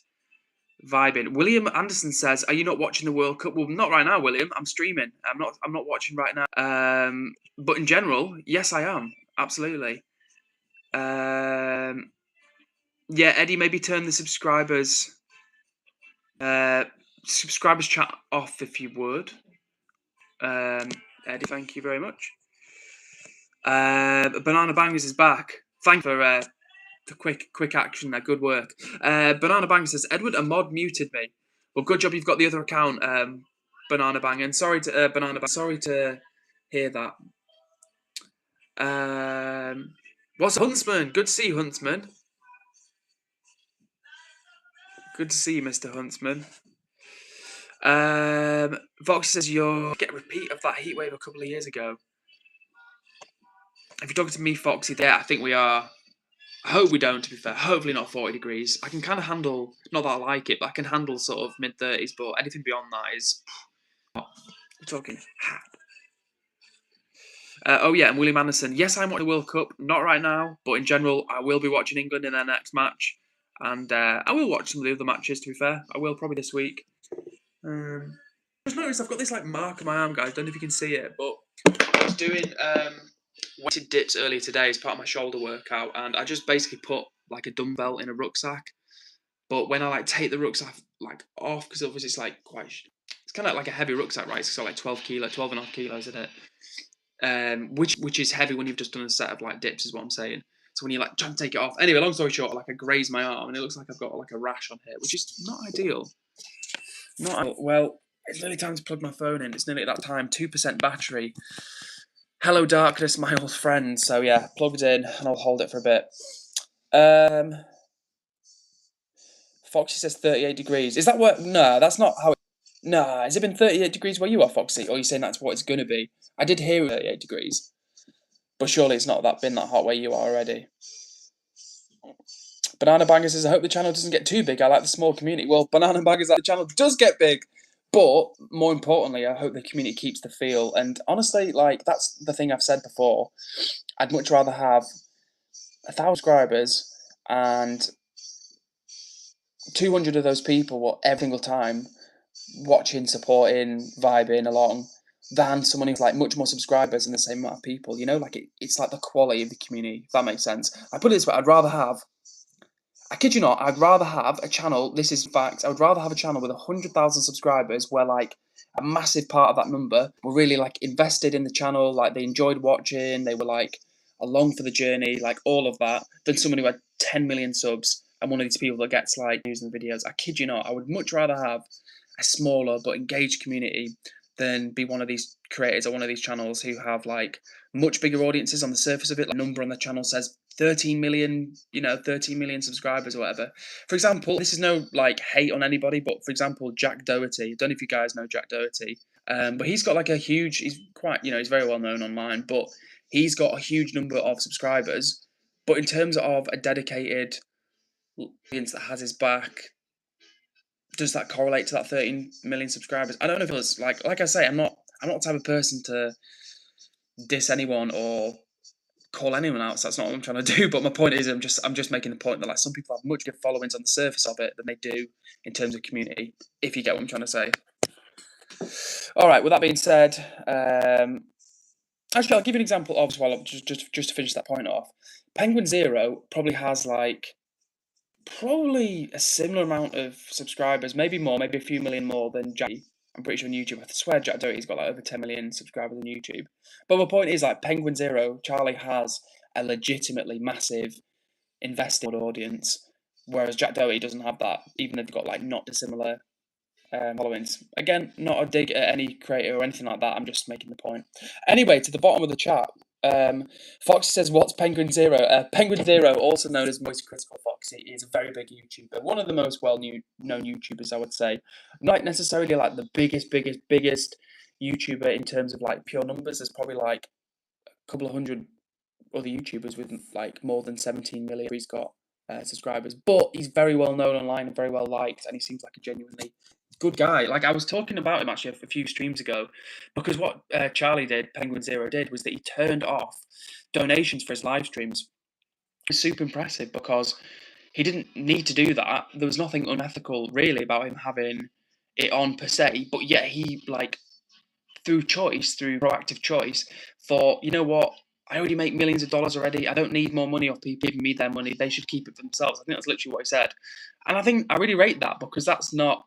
vibing. William Anderson says, are you not watching the World Cup? Well, not right now, William. I'm streaming. I'm not watching right now. But in general, yes, I am. Absolutely. Yeah, Eddie, maybe turn the subscribers chat off if you would. Eddie, thank you very much. Banana Bangers is back. Thank you for the quick action there. Good work. Banana Bangers says, Edward, a mod muted me. Well, good job you've got the other account, Banana Bang. And sorry to Banana Bang. Sorry to hear that. What's Huntsman? Good to see you, Huntsman. Good to see you, Mr. Huntsman. Vox says you'll get a repeat of that heatwave a couple of years ago. If you're talking to me, Foxy, yeah, I think we are. I hope we don't, to be fair. Hopefully not 40 degrees. I can kind of handle, not that I like it, but I can handle sort of mid-30s, but anything beyond that is... We're talking hot. Oh yeah, and William Anderson. Yes, I'm watching the World Cup. Not right now, but in general, I will be watching England in their next match. And I will watch some of the other matches, to be fair. I will probably this week. I just noticed I've got this like mark on my arm, guys. Don't know if you can see it, but I was doing weighted dips earlier today as part of my shoulder workout, and I just basically put like a dumbbell in a rucksack. But when I like take the rucksack like off, because obviously it's like it's kind of like a heavy rucksack, right? It's got like 12 and a half kilos in it, which is heavy when you've just done a set of like dips, is what I'm saying. So when you like trying to take it off, anyway, long story short, like I grazed my arm, and it looks like I've got like a rash on here, which is not ideal. Well, it's nearly time to plug my phone in. It's nearly at that time. 2% battery. Hello, darkness, my old friend. So yeah, plugged in, and I'll hold it for a bit. Foxy says 38 degrees. Is that what? No, that's not how. Nah, has it been 38 degrees where you are, Foxy? Or are you saying that's what it's gonna be? I did hear 38 degrees, but surely it's not been that hot where you are already. Banana Banger says, I hope the channel doesn't get too big. I like the small community. Well, Banana Banger says the channel does get big, but more importantly, I hope the community keeps the feel. And honestly, like that's the thing I've said before. I'd much rather have 1,000 subscribers and 200 of those people every single time watching, supporting, vibing along than someone who's like much more subscribers and the same amount of people. You know, like it's like the quality of the community, if that makes sense. I put it this way, I kid you not, I'd rather have a channel, this is fact, I would rather have a channel with 100,000 subscribers where like a massive part of that number were really like invested in the channel, like they enjoyed watching, they were like along for the journey, like all of that, than someone who had 10 million subs and one of these people that gets like views in the videos. I kid you not, I would much rather have a smaller but engaged community than be one of these creators or one of these channels who have like much bigger audiences on the surface of it. Like number on the channel says 13 million, 13 million subscribers or whatever. For example, this is no like hate on anybody, but for example, Jack Doherty. I don't know if you guys know Jack Doherty, but he's got like he's quite, he's very well known online, but he's got a huge number of subscribers. But in terms of a dedicated audience that has his back, does that correlate to that 13 million subscribers? I don't know if it's like I say, I'm not the type of person to diss anyone or call anyone out. So that's not what I'm trying to do. But my point is, I'm just making the point that like some people have much good followings on the surface of it than they do in terms of community. If you get what I'm trying to say. All right. With that being said, actually, I'll give you an example of just to finish that point off. Penguin Zero probably has like probably a similar amount of subscribers, maybe more, maybe a few million more than Jack. I'm pretty sure on YouTube. I swear Jack Doherty's got like over 10 million subscribers on YouTube. But my point is, like, Penguin Zero, Charlie has a legitimately massive invested audience, whereas Jack Doherty doesn't have that, even though they've got like not dissimilar followings. Again, not a dig at any creator or anything like that. I'm just making the point. Anyway, to the bottom of the chat, Fox says, "What's Penguin Zero?" Penguin Zero, also known as Moist Critical Foxy, is a very big YouTuber. One of the most well-known YouTubers, I would say. Not necessarily like the biggest YouTuber in terms of like pure numbers. There's probably like a couple of hundred other YouTubers with like more than 17 million. He's got subscribers, but he's very well known online and very well liked, and he seems like a genuinely good guy. Like, I was talking about him actually a few streams ago, because what Charlie did, Penguin Zero did, was that he turned off donations for his live streams. It's super impressive because he didn't need to do that. There was nothing unethical really about him having it on per se, but yet he, like, through proactive choice, thought, you know what, I already make millions of dollars already. I don't need more money off people giving me their money. They should keep it for themselves. I think that's literally what he said. And I think I really rate that, because that's not,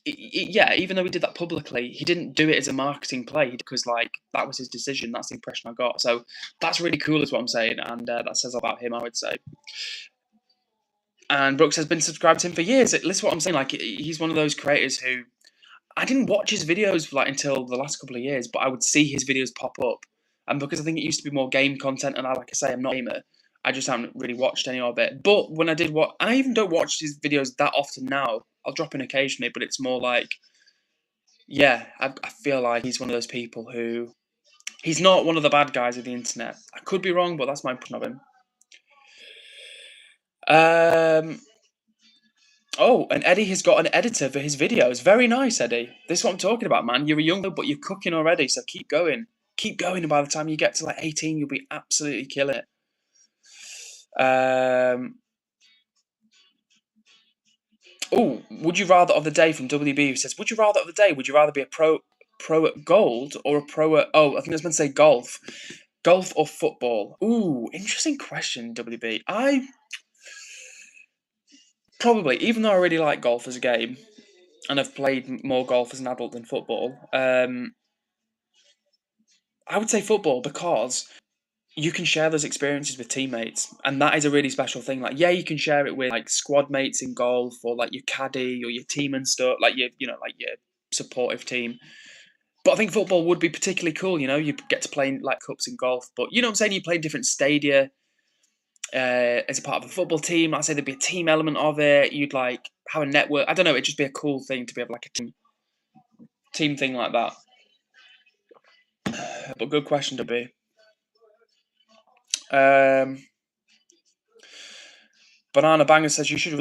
yeah, even though he did that publicly, he didn't do it as a marketing play, because like that was his decision. That's the impression I got. So that's really cool, is what I'm saying, and that says about him, I would say. And Brooks has been subscribed to him for years. Listen to what I'm saying. Like, he's one of those creators who I didn't watch his videos like until the last couple of years, but I would see his videos pop up, and because I think it used to be more game content, and like I say, I'm not a gamer, I just haven't really watched any of it. But when I did watch, and I even don't watch his videos that often now. I'll drop in occasionally, but it's more like, yeah, I feel like he's one of those people who, he's not one of the bad guys of the internet. I could be wrong, but that's my impression of him. Oh, and Eddie has got an editor for his videos. Very nice, Eddie. This is what I'm talking about, man. You're a young, but you're cooking already, so keep going. Keep going, and by the time you get to like 18, you'll be absolutely killing it. Oh, would you rather of the day from WB, who says, would you rather of the day, would you rather be a pro at gold or a pro at, I think I was meant to say golf. Golf or football? Ooh, interesting question, WB. Probably, even though I really like golf as a game, and I've played more golf as an adult than football, I would say football, because you can share those experiences with teammates, and that is a really special thing. Like, yeah, you can share it with like squad mates in golf, or like your caddy or your team and stuff, like your, like your supportive team. But I think football would be particularly cool. You get to play in like cups in golf, but you know what I'm saying, you play in different stadia as a part of a football team. I'd say there'd be a team element of it. You'd like have a network. I don't know. It'd just be a cool thing to be able like a team thing like that. But good question to be. Banana Banger says you should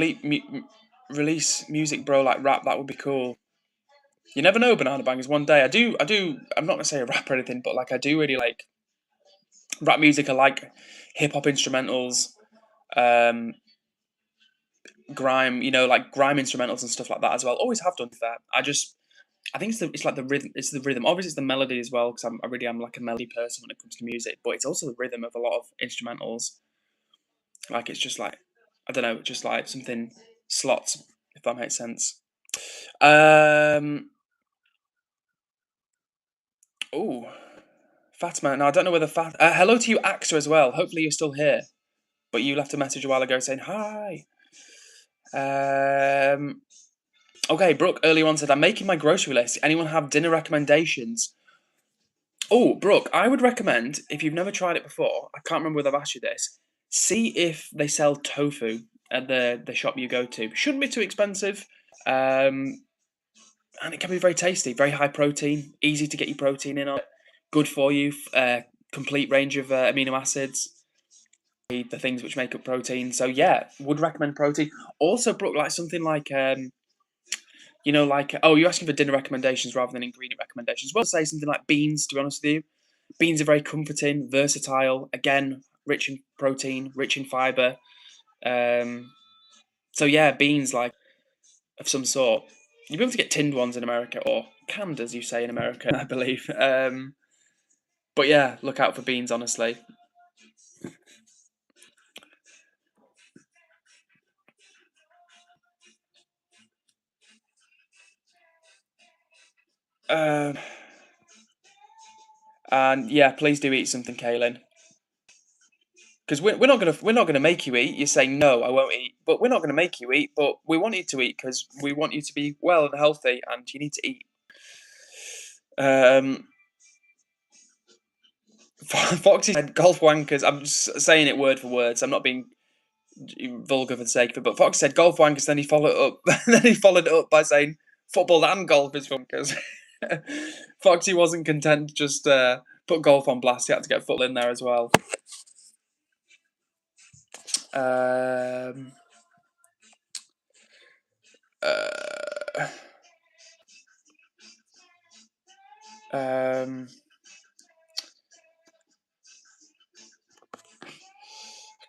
release music, bro, like rap. That would be cool. You never know, Banana Bangers. One day, I do. I'm not gonna say a rap or anything, but like I do really like rap music. I like hip hop instrumentals, grime. Like grime instrumentals and stuff like that as well. Always have done that. I think it's like the rhythm. It's the rhythm. Obviously, it's the melody as well, because I really am like a melody person when it comes to music. But it's also the rhythm of a lot of instrumentals. Like, it's just like, I don't know, just like something slots, if that makes sense. Oh, Fatman. Now I don't know whether hello to you, Axer, as well. Hopefully you're still here, but you left a message a while ago saying hi. Okay, Brooke earlier on said, I'm making my grocery list. Anyone have dinner recommendations? Oh, Brooke, I would recommend, if you've never tried it before, I can't remember whether I've asked you this, see if they sell tofu at the shop you go to. Shouldn't be too expensive, and it can be very tasty, very high protein, easy to get your protein in on it, good for you, complete range of amino acids, the things which make up protein. So yeah, would recommend protein. Also, Brooke, like something like you're asking for dinner recommendations rather than ingredient recommendations. Well, say something like beans, to be honest with you. Beans are very comforting, versatile. Again, rich in protein, rich in fiber. So yeah, beans like of some sort. You'll be able to get tinned ones in America, or canned, as you say in America, I believe. But yeah, look out for beans, honestly. Um, and yeah, please do eat something, Kaylin, because we're not gonna make you eat. You're saying no, I won't eat, but we're not gonna make you eat. But we want you to eat because we want you to be well and healthy, and you need to eat. Um, Foxy said golf wankers. I'm just saying it word for word, so I'm not being vulgar for the sake of it. But Fox said golf wankers. Then he followed up. Then he followed it up by saying football and golf is wankers. Foxy wasn't content to just put golf on blast. He had to get football in there as well. Um, uh, um,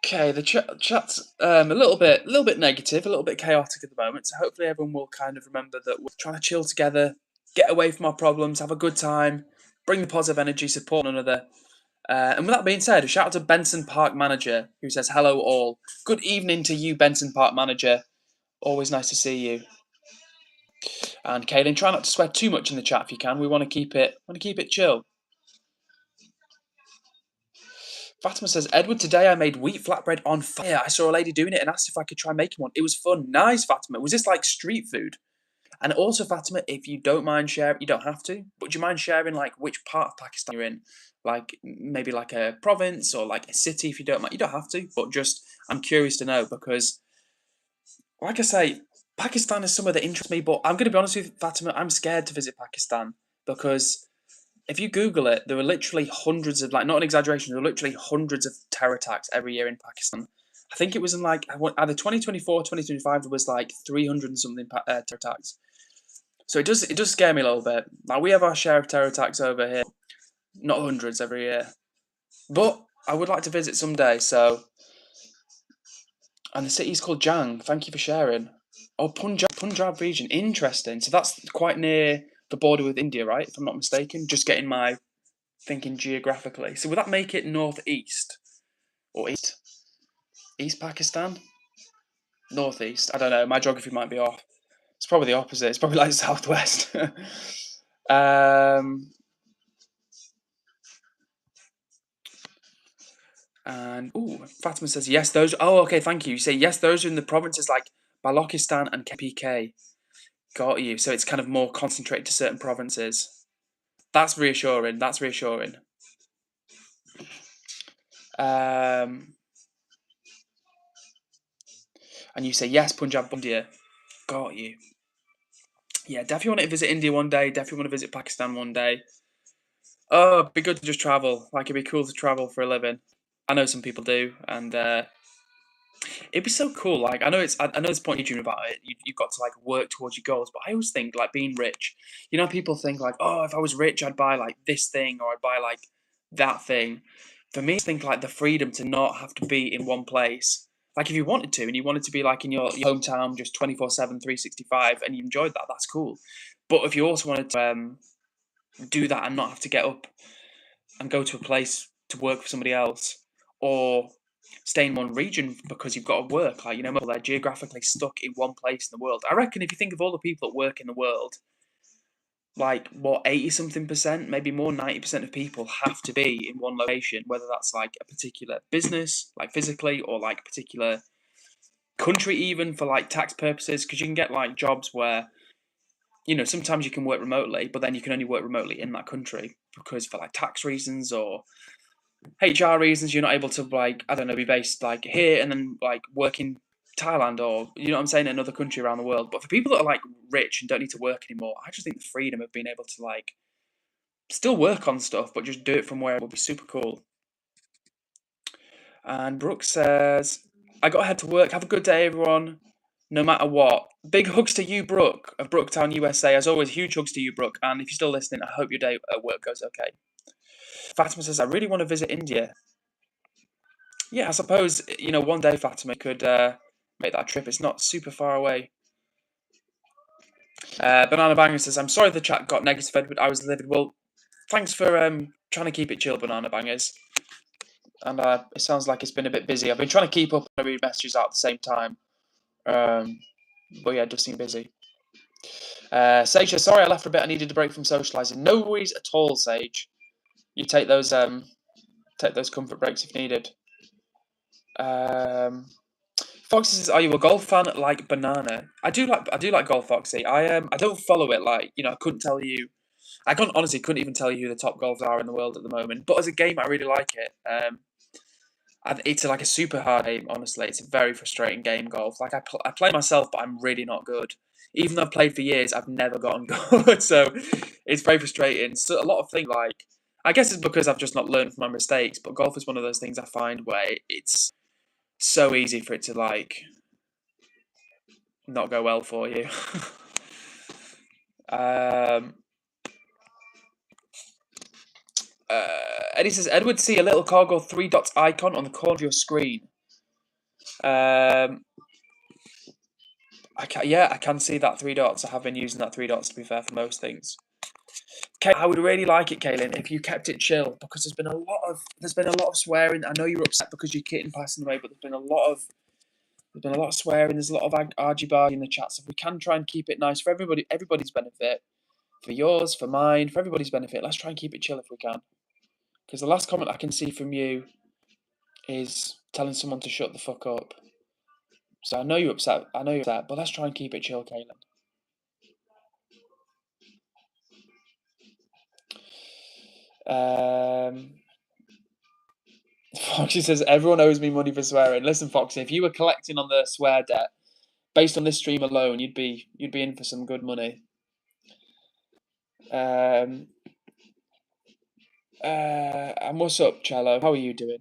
okay, the chat's a little bit negative, a little bit chaotic at the moment. So hopefully everyone will kind of remember that we're trying to chill together, get away from our problems, have a good time, bring the positive energy, support one another. And with that being said, a shout out to Benson Park Manager, who says, hello all. Good evening to you, Benson Park Manager. Always nice to see you. And Kaylin, try not to swear too much in the chat if you can. We want to keep it chill. Fatima says, Edward, today I made wheat flatbread on fire. I saw a lady doing it and asked if I could try making one. It was fun. Nice, Fatima. Was this like street food? And also, Fatima, if you don't mind sharing, you don't have to, but do you mind sharing like which part of Pakistan you're in? Like maybe like a province or like a city if you don't mind. You don't have to, but just I'm curious to know because, like I say, Pakistan is somewhere that interests me. But I'm going to be honest with you, Fatima, I'm scared to visit Pakistan because if you Google it, there are literally hundreds of, like, not an exaggeration, there are literally hundreds of terror attacks every year in Pakistan. I think it was in like either 2024 or 2025, there was like 300 and something terror attacks. So it does scare me a little bit. Like we have our share of terror attacks over here, not hundreds every year. But I would like to visit someday, so and the city's called Jang. Thank you for sharing. Oh, Punjab region. Interesting. So that's quite near the border with India, right? If I'm not mistaken. Just getting my thinking geographically. So would that make it northeast or east? East Pakistan? Northeast? I don't know. My geography might be off. It's probably the opposite. It's probably like southwest. And Fatima says yes. Those. Oh, okay. Thank you. You say yes. Those are in the provinces like Balochistan and KPK. Got you. So it's kind of more concentrated to certain provinces. That's reassuring. That's reassuring. And you say yes, Punjab, India. Got you. Yeah, definitely want to visit India one day. Definitely want to visit Pakistan one day. Oh, it'd be good to just travel. Like, it'd be cool to travel for a living. I know some people do, and it'd be so cool. Like, I know there's a point you're doing about it. You've got to like work towards your goals, but I always think like being rich. You know, people think like, oh, if I was rich, I'd buy like this thing or I'd buy like that thing. For me, I think like the freedom to not have to be in one place. Like if you wanted to, and you wanted to be like in your hometown, just 24/7, 365, and you enjoyed that, that's cool. But if you also wanted to do that and not have to get up and go to a place to work for somebody else, or stay in one region because you've got to work. Like, you know, they're geographically stuck in one place in the world. I reckon if you think of all the people that work in the world, like what 80 something percent, maybe more 90% of people have to be in one location, whether that's like a particular business, like physically, or like a particular country, even for like tax purposes, because you can get like jobs where you know sometimes you can work remotely, but then you can only work remotely in that country because for like tax reasons or HR reasons, you're not able to like I don't know be based like here and then like work in Thailand or you know what I'm saying another country around the world. But for people that are like rich and don't need to work anymore, I just think the freedom of being able to like still work on stuff but just do it from where would be super cool. And Brooke says, "I got to head to work. Have a good day, everyone. No matter what. Big hugs to you, Brooke of Brooktown, USA. As always, huge hugs to you, Brooke. And if you're still listening, I hope your day at work goes okay." Fatima says, I really want to visit India. Yeah, I suppose, one day, Fatima, could make that trip. It's not super far away. Banana Banger says, I'm sorry the chat got negative, Edward. I was livid. Well, thanks for trying to keep it chill, Banana Bangers. And it sounds like it's been a bit busy. I've been trying to keep up and read messages out at the same time. But yeah, it does seem busy. Sage says, sorry I left for a bit. I needed a break from socialising. No worries at all, Sage. You take those comfort breaks if needed. Foxy says, "Are you a golf fan like Banana?" I do like golf, Foxy. I don't follow it I couldn't tell you. I honestly couldn't even tell you who the top golfers are in the world at the moment. But as a game, I really like it. It's like a super hard game. Honestly, it's a very frustrating game. Golf. Like I play myself, but I'm really not good. Even though I've played for years, I've never gotten good. So it's very frustrating. So a lot of things I guess it's because I've just not learned from my mistakes. But golf is one of those things I find where it's so easy for it to not go well for you. Eddie says, Edward, see a little cargo 3 dots icon on the corner of your screen. I can see that 3 dots. I have been using that 3 dots, to be fair, for most things. I would really like it, Kaylin, if you kept it chill, because there's been a lot of swearing. I know you're upset because your kitten passing away, but there's been a lot of swearing. There's a lot of argy-bargy in the chat. So if we can try and keep it nice for everybody's benefit, for yours, for mine, for everybody's benefit, let's try and keep it chill if we can. Because the last comment I can see from you is telling someone to shut the fuck up. So I know you're upset, but let's try and keep it chill, Kaylin. Foxy says, everyone owes me money for swearing. Listen, Foxy, if you were collecting on the swear debt, based on this stream alone, you'd be in for some good money. And what's up, Cello? How are you doing?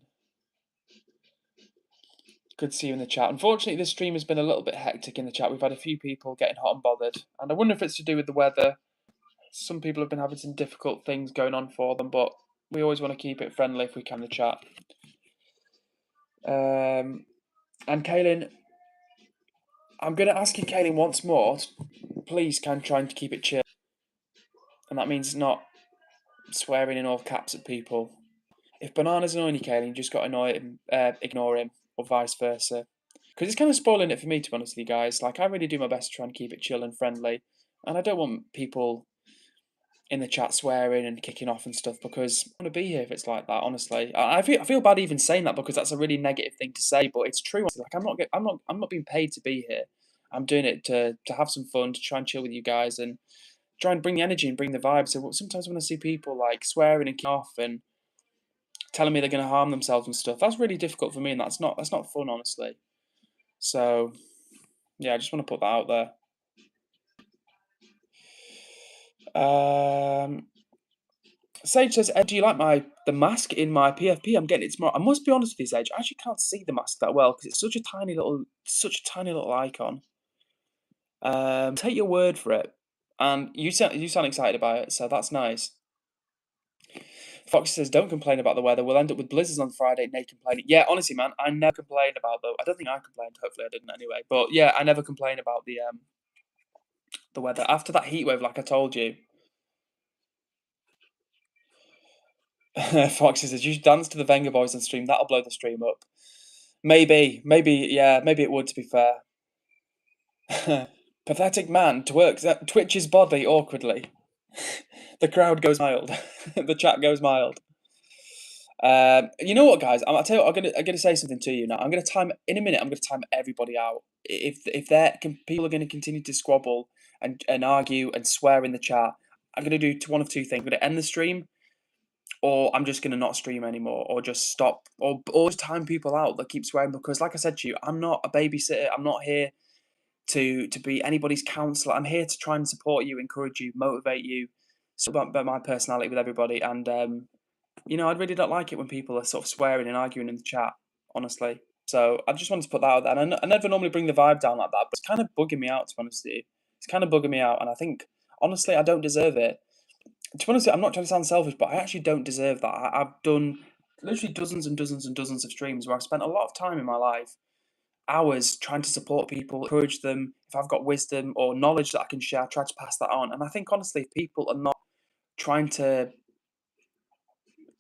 Good to see you in the chat. Unfortunately, this stream has been a little bit hectic in the chat. We've had a few people getting hot and bothered, and I wonder if it's to do with the weather. Some people have been having some difficult things going on for them, but we always want to keep it friendly if we can, the chat. And Kaylin, I'm going to ask you, Kaylin, once more, please try and keep it chill. And that means not swearing in all caps at people. If Banana's annoying you, Kaylin, you just got to ignore him, or vice versa. Because it's kind of spoiling it for me, to be honest with you guys. I really do my best to try and keep it chill and friendly. And I don't want people in the chat swearing and kicking off and stuff, because I want to be here if it's like that, honestly. I feel bad even saying that, because that's a really negative thing to say, but it's true. I'm not being paid to be here. I'm doing it to have some fun, to try and chill with you guys and try and bring the energy and bring the vibe. So sometimes when I see people swearing and kicking off and telling me they're going to harm themselves and stuff, that's really difficult for me, and that's not fun, honestly. So yeah, I just want to put that out there. Sage says, Ed, do you like the mask in my PFP? I'm getting it tomorrow. I must be honest with you, Sage. I actually can't see the mask that well because it's such a tiny little icon. Take your word for it, and you sound excited about it, so that's nice. Foxy says, don't complain about the weather. We'll end up with blizzards on Friday. Nate complaining. Yeah, honestly, man, I never complain about I don't think I complained. Hopefully, I didn't anyway. But yeah, I never complain about the weather after that heat wave, like I told you. Foxy says, you should dance to the Venga Boys on stream. That'll blow the stream up. Maybe it would, to be fair. Pathetic man twitches body awkwardly. The crowd goes mild. The chat goes mild. You know what, guys? I'll tell you what, I'm gonna say something to you now. I'm gonna time in a minute. I'm gonna time everybody out. If people are gonna continue to squabble and argue and swear in the chat, I'm gonna do one of two things. I'm gonna end the stream, or I'm just gonna not stream anymore, or just stop, or just time people out that keep swearing. Because, like I said to you, I'm not a babysitter. I'm not here to be anybody's counselor. I'm here to try and support you, encourage you, motivate you. So about my personality with everybody, and I really don't like it when people are sort of swearing and arguing in the chat, honestly. So I just wanted to put that out there. And I never normally bring the vibe down like that, but it's kind of bugging me out, to be honest with you. It's kind of bugging me out, and I think, honestly, I don't deserve it. to be honest, I'm not trying to sound selfish, but I actually don't deserve that. I've done literally dozens and dozens and dozens of streams where I've spent a lot of time in my life, hours trying to support people, encourage them. If I've got wisdom or knowledge that I can share, I try to pass that on. And I think honestly, if people are not trying to,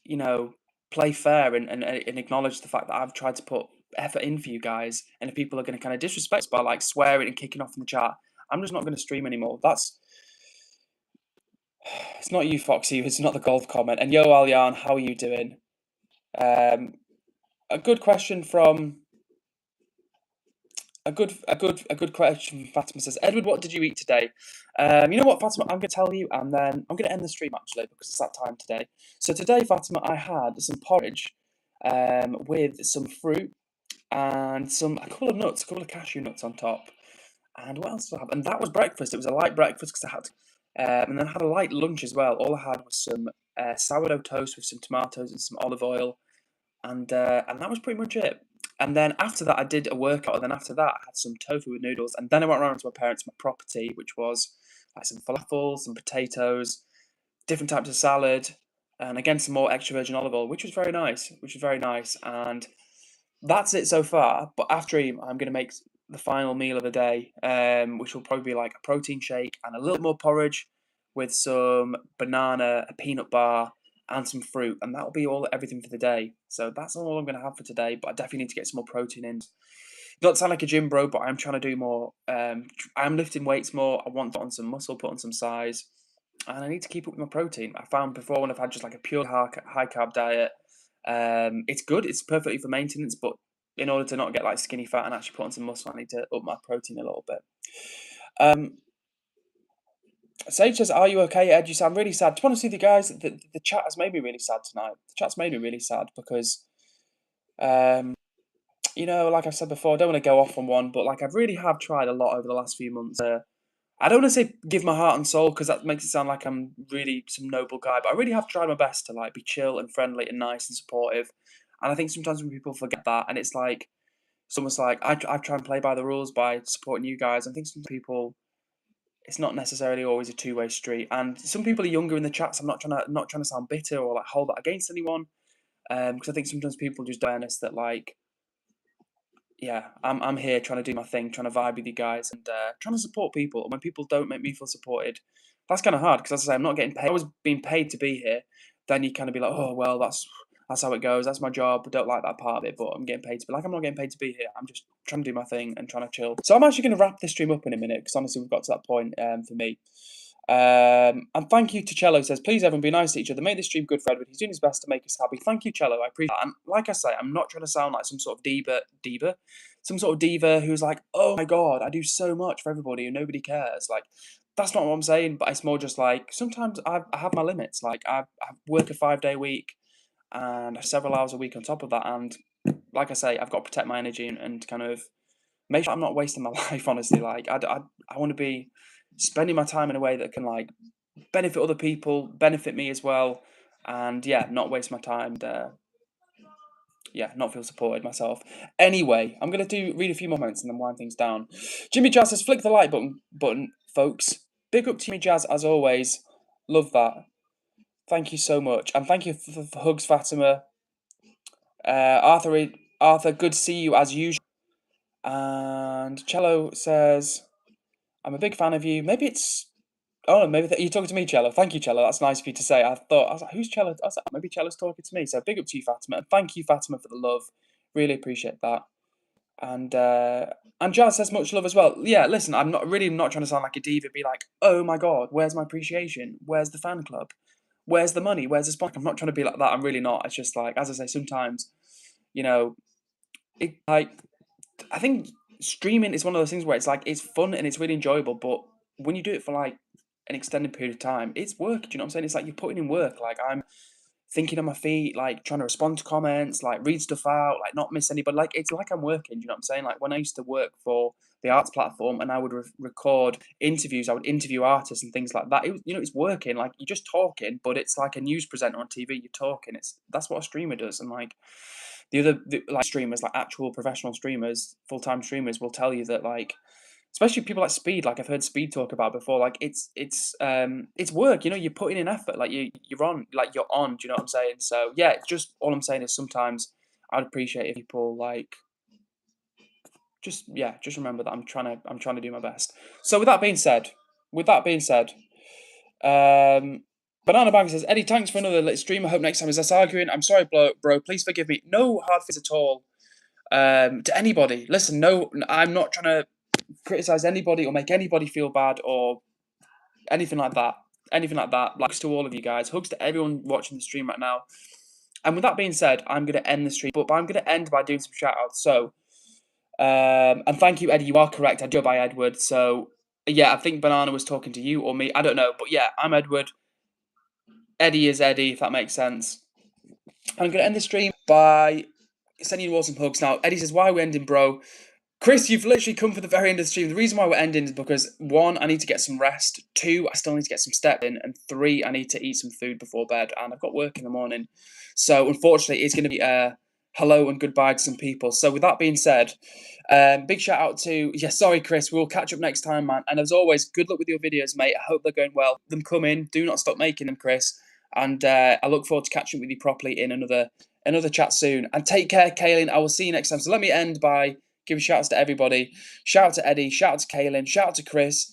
you know, play fair and acknowledge the fact that I've tried to put effort in for you guys, and if people are going to kind of disrespect us by like swearing and kicking off in the chat, I'm just not going to stream anymore. That's It's not you, Foxy. It's not the golf comment. And yo, Alyan, how are you doing? Um, a good question from a good question from Fatima says, Edward, what did you eat today? You know what, Fatima, I'm going to tell you, and then I'm going to end the stream actually because it's that time today. So today, Fatima, I had some porridge with some fruit and a couple of nuts, a couple of cashew nuts on top. And what else did I have? And that was breakfast. It was a light breakfast because I had, and then I had a light lunch as well. All I had was some sourdough toast with some tomatoes and some olive oil, and that was pretty much it. And then after that, I did a workout. And then after that, I had some tofu with noodles. And then I went around to my parents' property, which was like some falafel, some potatoes, different types of salad, and again some more extra virgin olive oil, which was very nice. And that's it so far. But after stream, I'm going to make the final meal of the day, which will probably be like a protein shake and a little more porridge with some banana, a peanut bar, and some fruit, and that'll be everything for the day. So that's all I'm going to have for today. But I definitely need to get some more protein in. Not sound like a gym bro, but I'm trying to do more. I'm lifting weights more. I want to put on some muscle, put on some size, and I need to keep up with my protein. I found before when I've had just like a pure high carb diet, it's good. It's perfectly for maintenance, but in order to not get like skinny fat and actually put on some muscle, I need to up my protein a little bit. Sage says, "Are you okay, Ed? You sound really sad." To be honest with you guys, the chat has made me really sad tonight. The chat's made me really sad because, like I've said before, I don't want to go off on one, but like I've really have tried a lot over the last few months. I don't want to say give my heart and soul because that makes it sound like I'm really some noble guy, but I really have tried my best to like be chill and friendly and nice and supportive. And I think sometimes when people forget that, and it's like it's almost like I try and play by the rules by supporting you guys. I think some people it's not necessarily always a two-way street. And some people are younger in the chats. I'm not trying to sound bitter or like hold that against anyone. Because I think sometimes people just awareness that like, yeah, I'm here trying to do my thing, trying to vibe with you guys and trying to support people. And when people don't make me feel supported, that's kind of hard because as I say, I'm not getting paid. I was being paid to be here. Then you kind of be like, oh well, that's how it goes. That's my job. I don't like that part of it, but I'm getting paid to be like, I'm not getting paid to be here. I'm just trying to do my thing and trying to chill. So I'm actually going to wrap this stream up in a minute because honestly, we've got to that point for me. And thank you to Cello says, please everyone be nice to each other. Make this stream good for Edward. He's doing his best to make us happy. Thank you, Cello. I appreciate that. And like I say, I'm not trying to sound like some sort of diva who's like, oh my God, I do so much for everybody and nobody cares. Like, that's not what I'm saying, but it's more just like, sometimes I have my limits. Like, I work a 5-day week and several hours a week on top of that. And like I say, I've got to protect my energy and kind of make sure I'm not wasting my life, honestly. Like, I want to be spending my time in a way that can, like, benefit other people, benefit me as well, and, yeah, not waste my time not feel supported myself. Anyway, I'm going to read a few more comments and then wind things down. Jimmy Jazz says, flick the like button, folks. Big up to Jimmy Jazz, as always. Love that. Thank you so much. And thank you for hugs, Fatima. Arthur, good to see you as usual. And Cello says, I'm a big fan of you. Maybe it's... Oh, maybe you're talking to me, Cello. Thank you, Cello. That's nice of you to say. I was like, who's Cello? I was like, maybe Cello's talking to me. So big up to you, Fatima. And thank you, Fatima, for the love. Really appreciate that. And Jazz says much love as well. Yeah, listen, I'm not trying to sound like a diva. Be like, oh my God, where's my appreciation? Where's the fan club? Where's the money? Where's the sponsor? I'm not trying to be like that. I'm really not. It's just like, as I say, sometimes, I think streaming is one of those things where it's like it's fun and it's really enjoyable, but when you do it for like an extended period of time, it's work. Do you know what I'm saying? It's like you're putting in work. Like I'm thinking on my feet, like trying to respond to comments, like read stuff out, like not miss anybody. Like it's like I'm working. Do you know what I'm saying? Like when I used to work for the arts platform and I would record interviews, I would interview artists and things like that. It's working. Like you're just talking, but it's like a news presenter on TV. You're talking. That's what a streamer does, and like like streamers, like actual professional streamers, full-time streamers will tell you that like especially people like Speed, like I've heard Speed talk about before. Like it's work, you know. You're putting in effort, like you're on, like you're on. Do you know what I'm saying? So yeah, it's just all I'm saying is sometimes I'd appreciate if people like just remember that I'm trying to do my best. So with that being said, um, Banana Bang says, Eddie, thanks for another lit stream. I hope next time is less arguing. I'm sorry, bro. Please forgive me. No hard feelings at all. To anybody. Listen, no, I'm not trying to criticize anybody or make anybody feel bad or anything like that. Anything like that. Hugs to all of you guys. Hugs to everyone watching the stream right now. And with that being said, I'm going to end the stream, but I'm going to end by doing some shout outs. So, and thank you, Eddie. You are correct. I do go by Edward. So, yeah, I think Banana was talking to you or me. I don't know. But yeah, I'm Edward. Eddie is Eddie, if that makes sense. I'm going to end the stream by sending you all some hugs. Now, Eddie says, why are we ending, bro? Chris, you've literally come for the very end of the stream. The reason why we're ending is because 1, I need to get some rest. 2, I still need to get some steps in. And 3, I need to eat some food before bed. And I've got work in the morning. So, unfortunately, it's going to be hello and goodbye to some people. So, with that being said, big shout out to, sorry, Chris. We'll catch up next time, man. And as always, good luck with your videos, mate. I hope they're going well. Them come in. Do not stop making them, Chris. And I look forward to catching up with you properly in another chat soon. And take care, Kaylin. I will see you next time. So, let me end by giving shouts to everybody. Shout out to Eddie. Shout out to Kaylin. Shout out to Chris.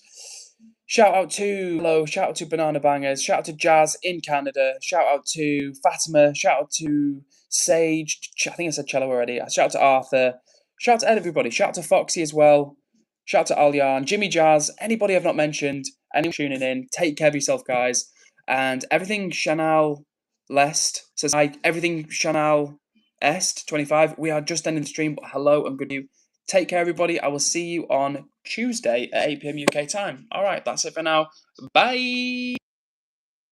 Shout out to Hello. Shout out to Banana Bangers. Shout out to Jazz in Canada. Shout out to Fatima. Shout out to Sage. I think I said Cello already. Shout out to Arthur. Shout out to everybody. Shout out to Foxy as well. Shout out to Alyan, Jimmy Jazz, anybody I've not mentioned, anyone tuning in. Take care of yourself, guys. And everything Chanel Lest says, hi, everything Chanel Est 25. We are just ending the stream, but hello and good news. Take care, everybody. I will see you on Tuesday at 8 p.m. UK time. All right, that's it for now. Bye.